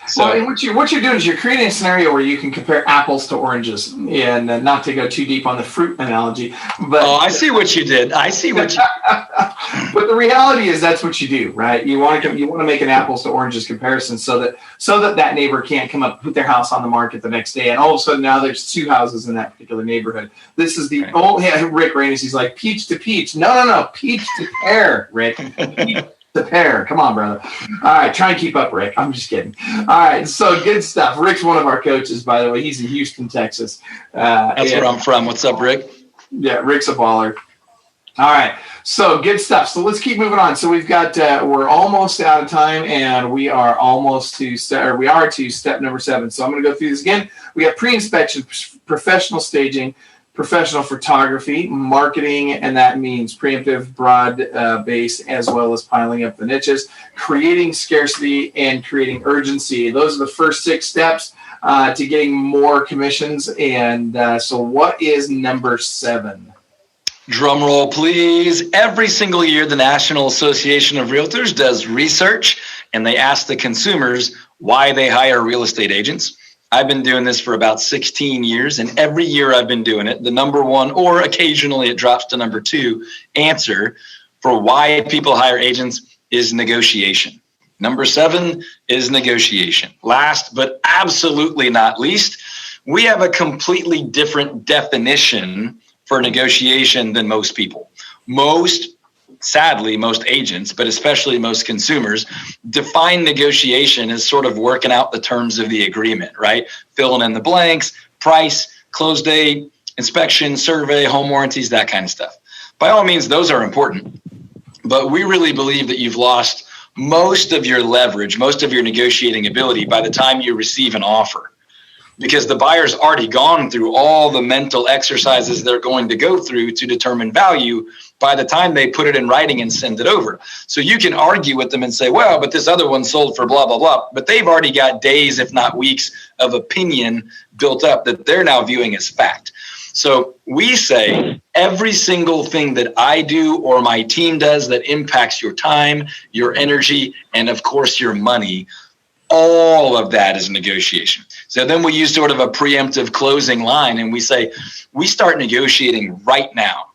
So, well, and what you're doing is you're creating a scenario where you can compare apples to oranges, and not to go too deep on the fruit analogy. But I see what you did. But the reality is that's what you do, right? You want to make an apples to oranges comparison so that neighbor can't come up, put their house on the market the next day, and all of a sudden now there's 2 houses in that particular neighborhood. This is Rick Raines. He's like peach to peach. No, peach to pear, Rick. Peach to pear. Come on, brother. All right, try and keep up, Rick. I'm just kidding. All right, so good stuff. Rick's one of our coaches, by the way. He's in Houston, Texas. That's where I'm from. What's up, Rick? Yeah, Rick's a baller. All right, so good stuff. So let's keep moving on. So we've got we're almost out of time, and we are almost to step number 7. So I'm going to go through this again. We have pre-inspection, professional staging, professional photography, marketing, and that means preemptive, broad base, as well as piling up the niches, creating scarcity, and creating urgency. Those are the first 6 steps to getting more commissions. And so what is number 7? Drum roll, please. Every single year, the National Association of Realtors does research, and they ask the consumers why they hire real estate agents. I've been doing this for about 16 years, and every year I've been doing it, the number 1, or occasionally it drops to number 2, answer for why people hire agents is negotiation. Number 7 is negotiation. Last but absolutely not least, we have a completely different definition for negotiation than most people. Sadly, most agents, but especially most consumers, define negotiation as sort of working out the terms of the agreement, right? Filling in the blanks, price, close date, inspection, survey, home warranties, that kind of stuff. By all means, those are important, but we really believe that you've lost most of your leverage, most of your negotiating ability by the time you receive an offer, because the buyer's already gone through all the mental exercises they're going to go through to determine value by the time they put it in writing and send it over. So you can argue with them and say, well, but this other one sold for blah, blah, blah. But they've already got days, if not weeks, of opinion built up that they're now viewing as fact. So we say every single thing that I do or my team does that impacts your time, your energy, and of course your money, all of that is negotiation. So then we use sort of a preemptive closing line, and we say, we start negotiating right now.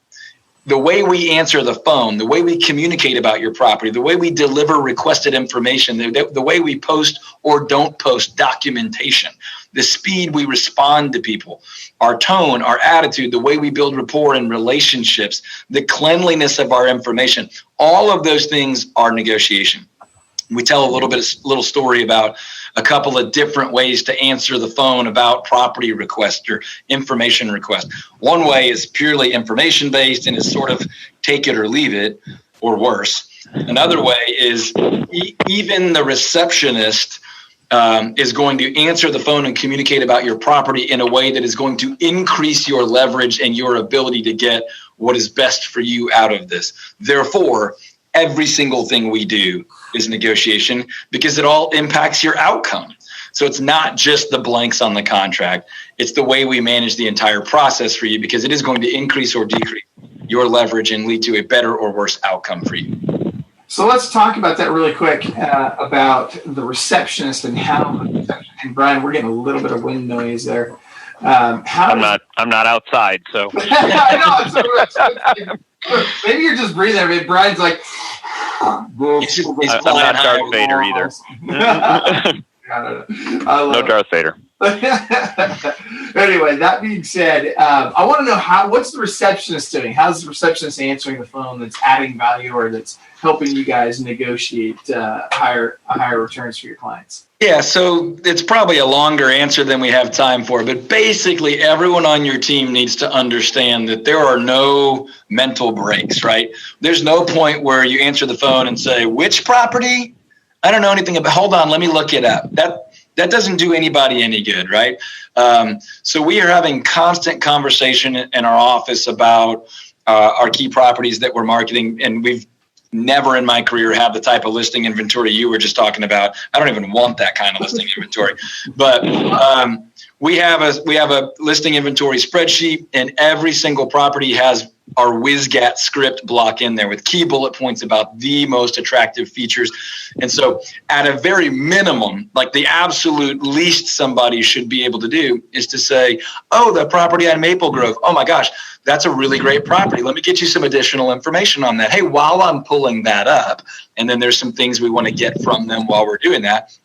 The way we answer the phone, the way we communicate about your property, the way we deliver requested information, the way we post or don't post documentation, the speed we respond to people, our tone, our attitude, the way we build rapport and relationships, the cleanliness of our information, all of those things are negotiation. We tell a little story about a couple of different ways to answer the phone about property request or information request. One way is purely information based and is sort of take it or leave it, or worse. Another way is even the receptionist is going to answer the phone and communicate about your property in a way that is going to increase your leverage and your ability to get what is best for you out of this. Therefore, every single thing we do is negotiation because it all impacts your outcome. So it's not just the blanks on the contract. It's the way we manage the entire process for you because it is going to increase or decrease your leverage and lead to a better or worse outcome for you. So let's talk about that really quick, about the receptionist and how, and Brian, we're getting a little bit of wind noise there. I'm not outside, so. I know. Maybe you're just breathing. I mean, Brian's like. I'm not Darth Vader either. No Darth Vader. Anyway, that being said, I want to know what's the receptionist doing? How's the receptionist answering the phone that's adding value or that's helping you guys negotiate higher returns for your clients? Yeah, so it's probably a longer answer than we have time for, but basically everyone on your team needs to understand that there are no mental breaks, right? There's no point where you answer the phone and say, which property? I don't know anything about, hold on, let me look it up. That doesn't do anybody any good, right? So we are having constant conversation in our office about our key properties that we're marketing, and we've never in my career had the type of listing inventory you were just talking about. I don't even want that kind of listing inventory, but we have a listing inventory spreadsheet, and every single property has our WizGat script block in there with key bullet points about the most attractive features. And so at a very minimum, like the absolute least somebody should be able to do is to say, oh, the property on Maple Grove, oh my gosh, that's a really great property. Let me get you some additional information on that. Hey, while I'm pulling that up, and then there's some things we want to get from them while we're doing that.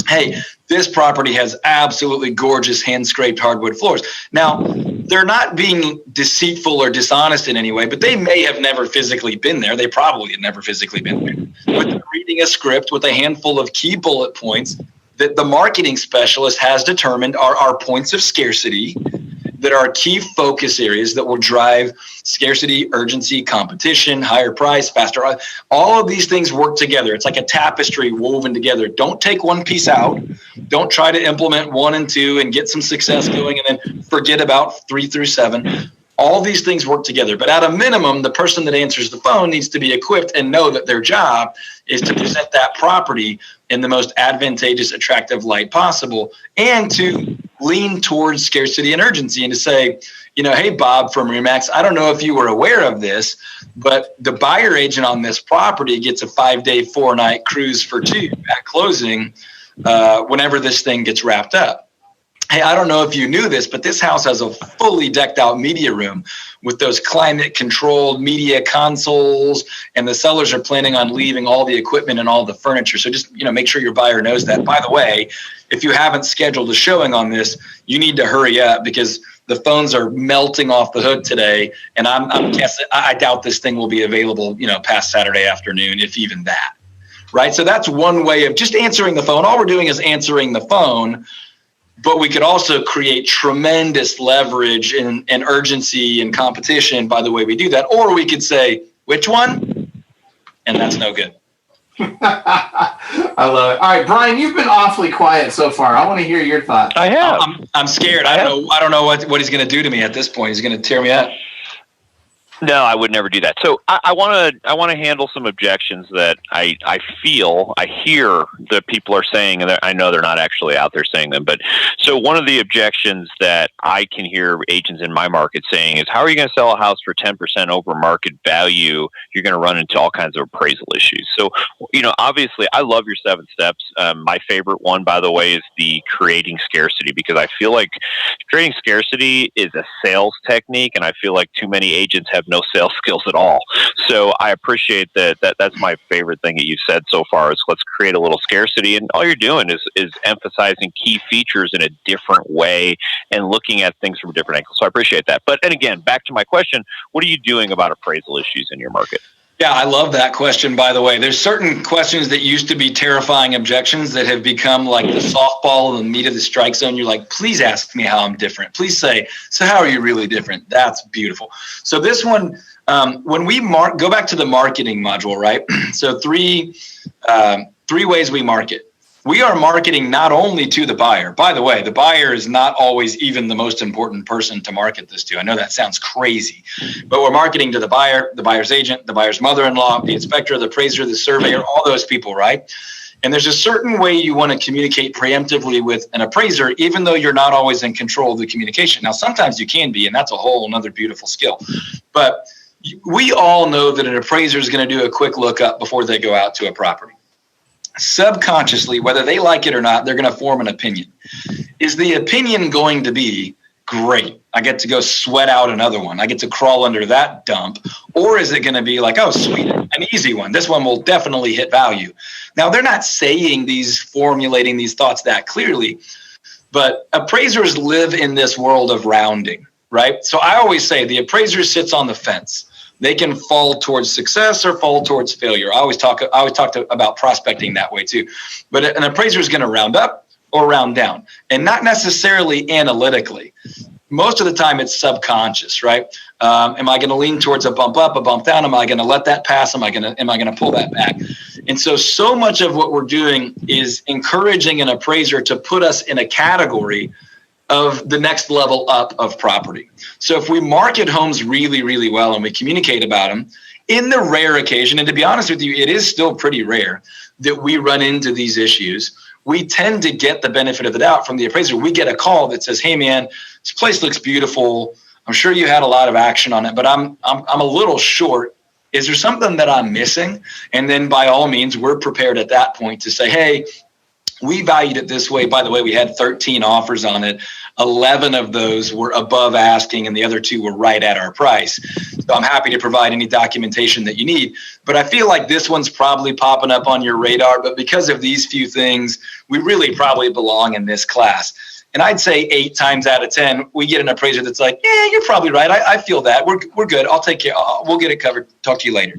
Hey, this property has absolutely gorgeous hand-scraped hardwood floors. Now, they're not being deceitful or dishonest in any way, but they may have never physically been there. They probably had never physically been there. But they're reading a script with a handful of key bullet points that the marketing specialist has determined are our points of scarcity, that are key focus areas that will drive scarcity, urgency, competition, higher price, faster. All of these things work together. It's like a tapestry woven together. Don't take one piece out. Don't try to implement 1 and 2 and get some success going and then forget about 3 through 7. All these things work together. But at a minimum, the person that answers the phone needs to be equipped and know that their job is to present that property in the most advantageous, attractive light possible, and to lean towards scarcity and urgency and to say, hey, Bob from Remax, I don't know if you were aware of this, but the buyer agent on this property gets a 5-day, 4-night cruise for 2 at closing whenever this thing gets wrapped up. Hey, I don't know if you knew this, but this house has a fully decked out media room with those climate controlled media consoles, and the sellers are planning on leaving all the equipment and all the furniture. So just, make sure your buyer knows that. By the way, if you haven't scheduled a showing on this, you need to hurry up because the phones are melting off the hook today. And I'm guessing, I doubt this thing will be available, past Saturday afternoon, if even that. Right. So that's one way of just answering the phone. All we're doing is answering the phone. But we could also create tremendous leverage and urgency and competition by the way we do that. Or we could say, which one? And that's no good. I love it. All right, Brian, you've been awfully quiet so far. I want to hear your thoughts. I have. I'm scared. I don't know what he's going to do to me at this point. He's going to tear me up. No, I would never do that. So I want to handle some objections that I hear that people are saying, and I know they're not actually out there saying them. But so one of the objections that I can hear agents in my market saying is, how are you going to sell a house for 10% over market value? You're going to run into all kinds of appraisal issues. So, obviously I love your 7 steps. My favorite one, by the way, is the creating scarcity, because I feel like creating scarcity is a sales technique. And I feel like too many agents have no sales skills at all. So I appreciate that. That's my favorite thing that you've said so far is let's create a little scarcity. And all you're doing is emphasizing key features in a different way and looking at things from a different angle. So I appreciate that. But, and again, back to my question, what are you doing about appraisal issues in your market? Yeah, I love that question, by the way. There's certain questions that used to be terrifying objections that have become like the softball and the meat of the strike zone. You're like, please ask me how I'm different. Please say, so how are you really different? That's beautiful. So this one, when we go back to the marketing module, right? So three ways we market. We are marketing not only to the buyer. By the way, the buyer is not always even the most important person to market this to. I know that sounds crazy, but we're marketing to the buyer, the buyer's agent, the buyer's mother-in-law, the inspector, the appraiser, the surveyor, all those people, right? And there's a certain way you want to communicate preemptively with an appraiser, even though you're not always in control of the communication. Now, sometimes you can be, and that's a whole another beautiful skill. But we all know that an appraiser is going to do a quick lookup before they go out to a property. Subconsciously, whether they like it or not, they're going to form an opinion. Is the opinion going to be, great, I get to go sweat out another one, I get to crawl under that dump? Or is it going to be like, oh, sweet, an easy one, this one will definitely hit value? Now, they're not formulating these thoughts that clearly, but appraisers live in this world of rounding, right? So I always say the appraiser sits on the fence. They can fall towards success or fall towards failure. I always talk about prospecting that way too. But an appraiser is going to round up or round down, and not necessarily analytically. Most of the time it's subconscious, right? Am I going to lean towards a bump up, a bump down? Am I going to let that pass? Am I going to pull that back? And so much of what we're doing is encouraging an appraiser to put us in a category of the next level up of property. So if we market homes really, really well and we communicate about them, in the rare occasion, and to be honest with you, it is still pretty rare that we run into these issues, we tend to get the benefit of the doubt from the appraiser. We get a call that says, hey man, this place looks beautiful. I'm sure you had a lot of action on it, but I'm a little short. Is there something that I'm missing? And then by all means, we're prepared at that point to say, hey, we valued it this way. By the way, we had 13 offers on it. 11 of those were above asking and the other 2 were right at our price. So I'm happy to provide any documentation that you need. But I feel like this one's probably popping up on your radar. But because of these few things, we really probably belong in this class. And I'd say 8 times out of 10, we get an appraiser that's like, yeah, you're probably right. I feel that. We're good. I'll take care. We'll get it covered. Talk to you later.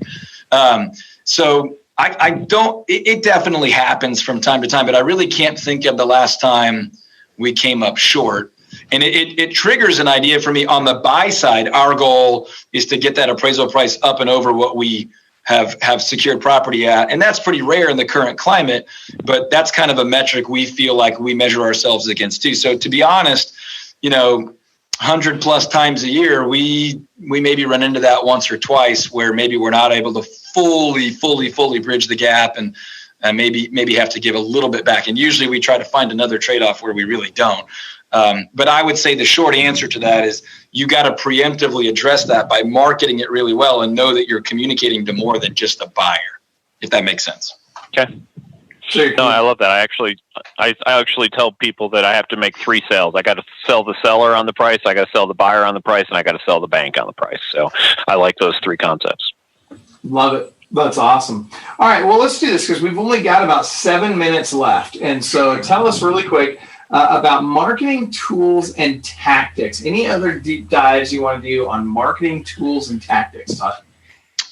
I don't, it definitely happens from time to time, but I really can't think of the last time we came up short. And it triggers an idea for me on the buy side. Our goal is to get that appraisal price up and over what we have secured property at. And that's pretty rare in the current climate, but that's kind of a metric we feel like we measure ourselves against too. So to be honest, 100 plus times a year, we maybe run into that once or twice where maybe we're not able to fully bridge the gap and maybe have to give a little bit back. And usually we try to find another trade-off where we really don't. But I would say the short answer to that is you got to preemptively address that by marketing it really well and know that you're communicating to more than just a buyer, if that makes sense. Okay. No, I love that. I actually tell people that I have to make 3 sales. I got to sell the seller on the price, I got to sell the buyer on the price, and I got to sell the bank on the price. So I like those 3 concepts. Love it. That's awesome. All right, well, let's do this because we've only got about 7 minutes left. And so tell us really quick about marketing tools and tactics. Any other deep dives you want to do on marketing tools and tactics, Todd?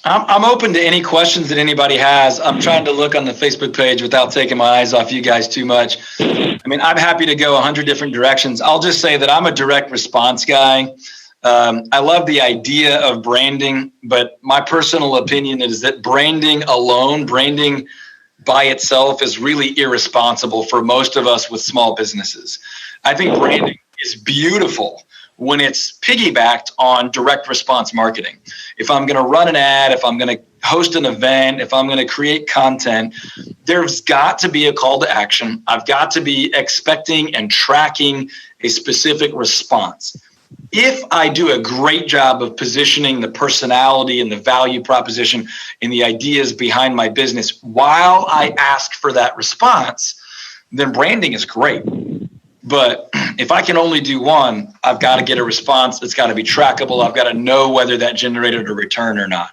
I'm open to any questions that anybody has. I'm trying to look on the Facebook page without taking my eyes off you guys too much. I mean, I'm happy to go 100 different directions. I'll just say that I'm a direct response guy. I love the idea of branding, but my personal opinion is that branding by itself is really irresponsible for most of us with small businesses. I think branding is beautiful when it's piggybacked on direct response marketing. If I'm going to run an ad, if I'm going to host an event, if I'm going to create content, there's got to be a call to action. I've got to be expecting and tracking a specific response. If I do a great job of positioning the personality and the value proposition and the ideas behind my business while I ask for that response, then branding is great. But if I can only do one, I've got to get a response that's got to be trackable. I've got to know whether that generated a return or not.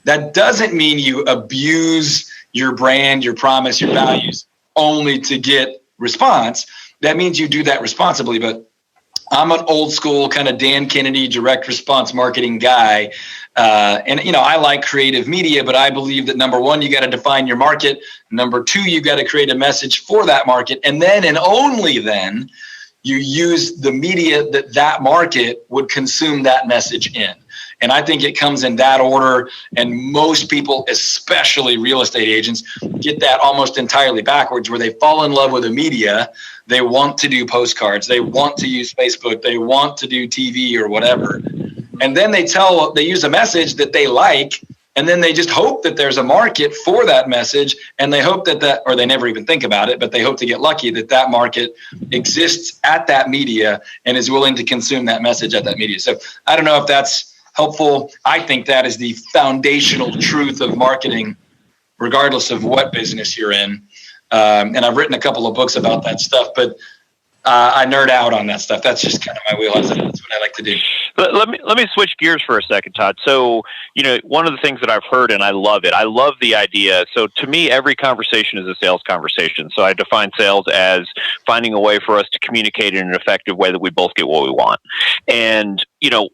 That doesn't mean you abuse your brand, your promise, your values only to get response. That means you do that responsibly. But I'm an old school kind of Dan Kennedy direct response marketing guy. And, I like creative media, but I believe that number one, you got to define your market. Number two, you got to create a message for that market. And then, and only then, you use the media that market would consume that message in. And I think it comes in that order. And most people, especially real estate agents, get that almost entirely backwards, where they fall in love with the media. They want to do postcards. They want to use Facebook. They want to do TV or whatever. And then they use a message that they like. And then they just hope that there's a market for that message. And they hope or they never even think about it, but they hope to get lucky that market exists at that media and is willing to consume that message at that media. So I don't know if that's helpful. I think that is the foundational truth of marketing, regardless of what business you're in. And I've written a couple of books about that stuff, but I nerd out on that stuff. That's just kind of my wheelhouse. That's what I like to do. Let me switch gears for a second, Todd. So, one of the things that I've heard, and I love it, I love the idea. So to me, every conversation is a sales conversation. So I define sales as finding a way for us to communicate in an effective way that we both get what we want. And,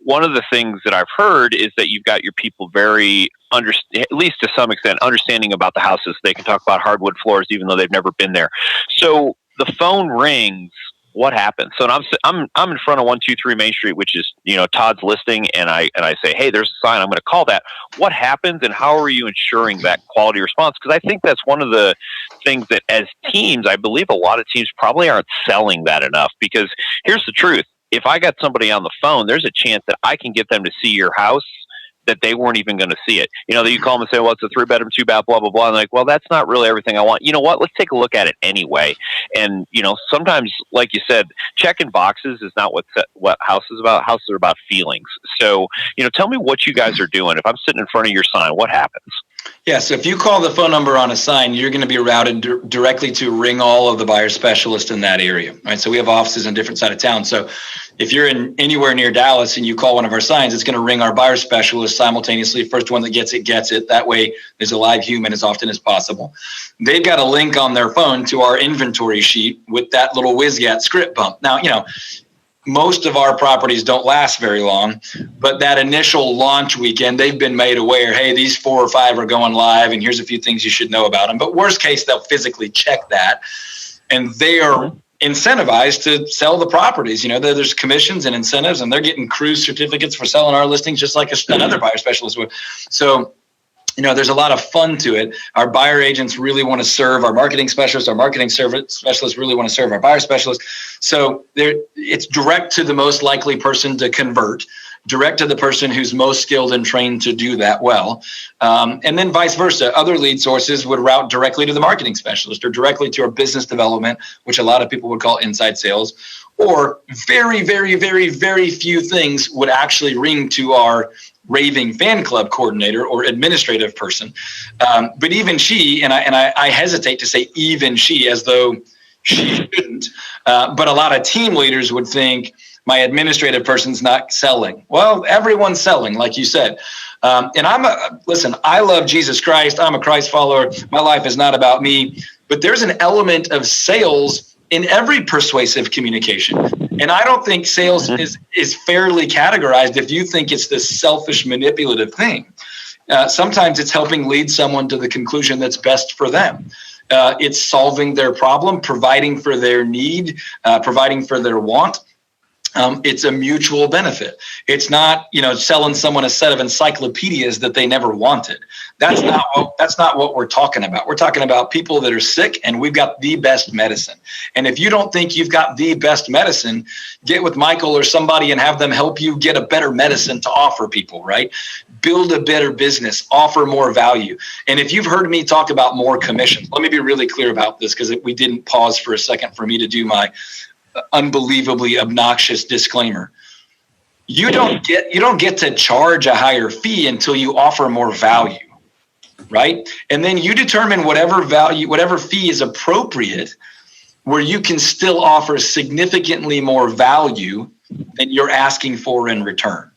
one of the things that I've heard is that you've got your people very at least to some extent, understanding about the houses. They can talk about hardwood floors, even though they've never been there. So the phone rings. What happens? So I'm in front of 123 Main Street, which is Todd's listing, and I say, hey, there's a sign. I'm going to call that. What happens, and how are you ensuring that quality response? Because I think that's one of the things that, as teams, I believe a lot of teams probably aren't selling that enough. Because here's the truth: if I got somebody on the phone, there's a chance that I can get them to see your house that they weren't even going to see it. That you call them and say, well, it's a 3-bedroom, 2-bath, blah, blah, blah. And they're like, well, that's not really everything I want. You know what? Let's take a look at it anyway. And, sometimes, like you said, checking boxes is not what house is about. Houses are about feelings. So, tell me what you guys are doing. If I'm sitting in front of your sign, what happens? Yeah, so if you call the phone number on a sign, you're going to be routed directly to ring all of the buyer specialists in that area. Right? So we have offices on different sides of town. So if you're in anywhere near Dallas and you call one of our signs, it's going to ring our buyer specialist simultaneously. First one that gets it. That way there's a live human as often as possible. They've got a link on their phone to our inventory sheet with that little WSGAT script bump. Now, most of our properties don't last very long, but that initial launch weekend, they've been made aware, hey, these 4 or 5 are going live, and here's a few things you should know about them. But worst case, they'll physically check that, and they are incentivized to sell the properties. There's commissions and incentives, and they're getting cruise certificates for selling our listings just like another buyer specialist would. So there's a lot of fun to it. Our buyer agents really want to serve our marketing specialists. Our marketing specialists really want to serve our buyer specialists. So it's direct to the most likely person to convert, direct to the person who's most skilled and trained to do that well. And then vice versa. Other lead sources would route directly to the marketing specialist or directly to our business development, which a lot of people would call inside sales. Or very, very, very, very few things would actually ring to our raving fan club coordinator or administrative person. But even she, and I hesitate to say even she as though she shouldn't, but a lot of team leaders would think my administrative person's not selling. Well, everyone's selling, like you said. And I love Jesus Christ. I'm a Christ follower. My life is not about me, but there's an element of sales in every persuasive communication. And I don't think sales is fairly categorized if you think it's this selfish, manipulative thing. Sometimes it's helping lead someone to the conclusion that's best for them. It's solving their problem, providing for their need, providing for their want. It's a mutual benefit. It's not, selling someone a set of encyclopedias that they never wanted. That's not what we're talking about. We're talking about people that are sick, and we've got the best medicine. And if you don't think you've got the best medicine, get with Michael or somebody and have them help you get a better medicine to offer people, right? Build a better business, offer more value. And if you've heard me talk about more commissions, let me be really clear about this, because we didn't pause for a second for me to do my unbelievably obnoxious disclaimer. You don't get to charge a higher fee until you offer more value, right? And then you determine whatever fee is appropriate, where you can still offer significantly more value than you're asking for in return.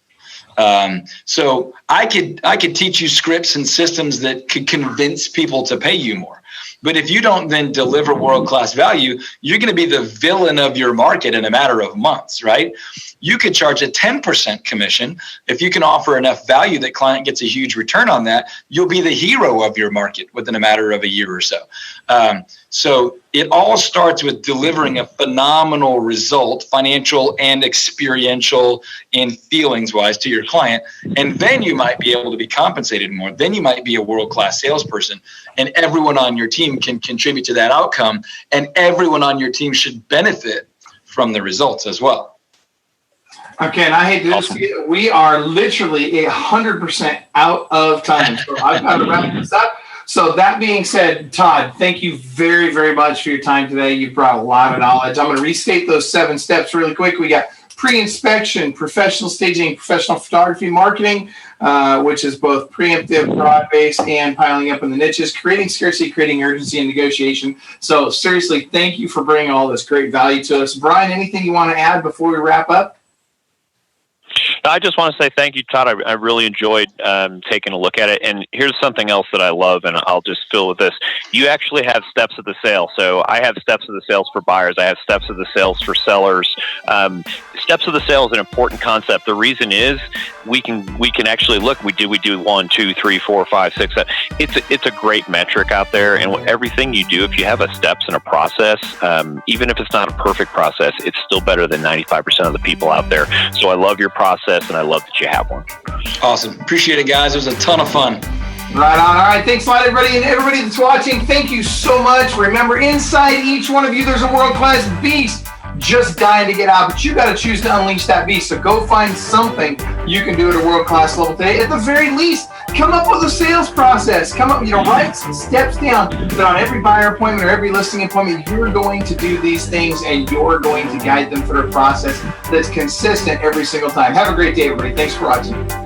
So I could teach you scripts and systems that could convince people to pay you more. But if you don't then deliver world-class value, you're going to be the villain of your market in a matter of months, right? You could charge a 10% commission. If you can offer enough value that client gets a huge return on that, you'll be the hero of your market within a matter of a year or so. So it all starts with delivering a phenomenal result, financial and experiential and feelings-wise to your client. And then you might be able to be compensated more. Then you might be a world-class salesperson. And everyone on your team can contribute to that outcome. And everyone on your team should benefit from the results as well. Okay, and I hate to do this. We are literally 100% out of time. So I've got to wrap this up. So that being said, Todd, thank you very, very much for your time today. You brought a lot of knowledge. I'm going to restate those 7 steps really quick. We got pre-inspection, professional staging, professional photography, marketing, which is both preemptive, broad-based, and piling up in the niches, creating scarcity, creating urgency, and negotiation. So seriously, thank you for bringing all this great value to us. Brian, anything you want to add before we wrap up? I just want to say thank you, Todd. I really enjoyed taking a look at it. And here's something else that I love, and I'll just fill with this. You actually have steps of the sale. So I have steps of the sales for buyers. I have steps of the sales for sellers. Steps of the sale is an important concept. The reason is we can actually look. We do 1, 2, 3, 4, 5, 6, 7. It's a great metric out there. And everything you do, if you have a steps and a process, even if it's not a perfect process, it's still better than 95% of the people out there. So I love your process, and I love that you have one. Awesome. Appreciate it, guys. It was a ton of fun. Right on. All right. Thanks a lot, everybody. And everybody that's watching, thank you so much. Remember, inside each one of you, there's a world-class beast just dying to get out. But you got to choose to unleash that beast. So go find something you can do at a world-class level today. At the very least, come up with a sales process. Come up, write some steps down that on every buyer appointment or every listing appointment, you're going to do these things and you're going to guide them through a process that's consistent every single time. Have a great day, everybody. Thanks for watching.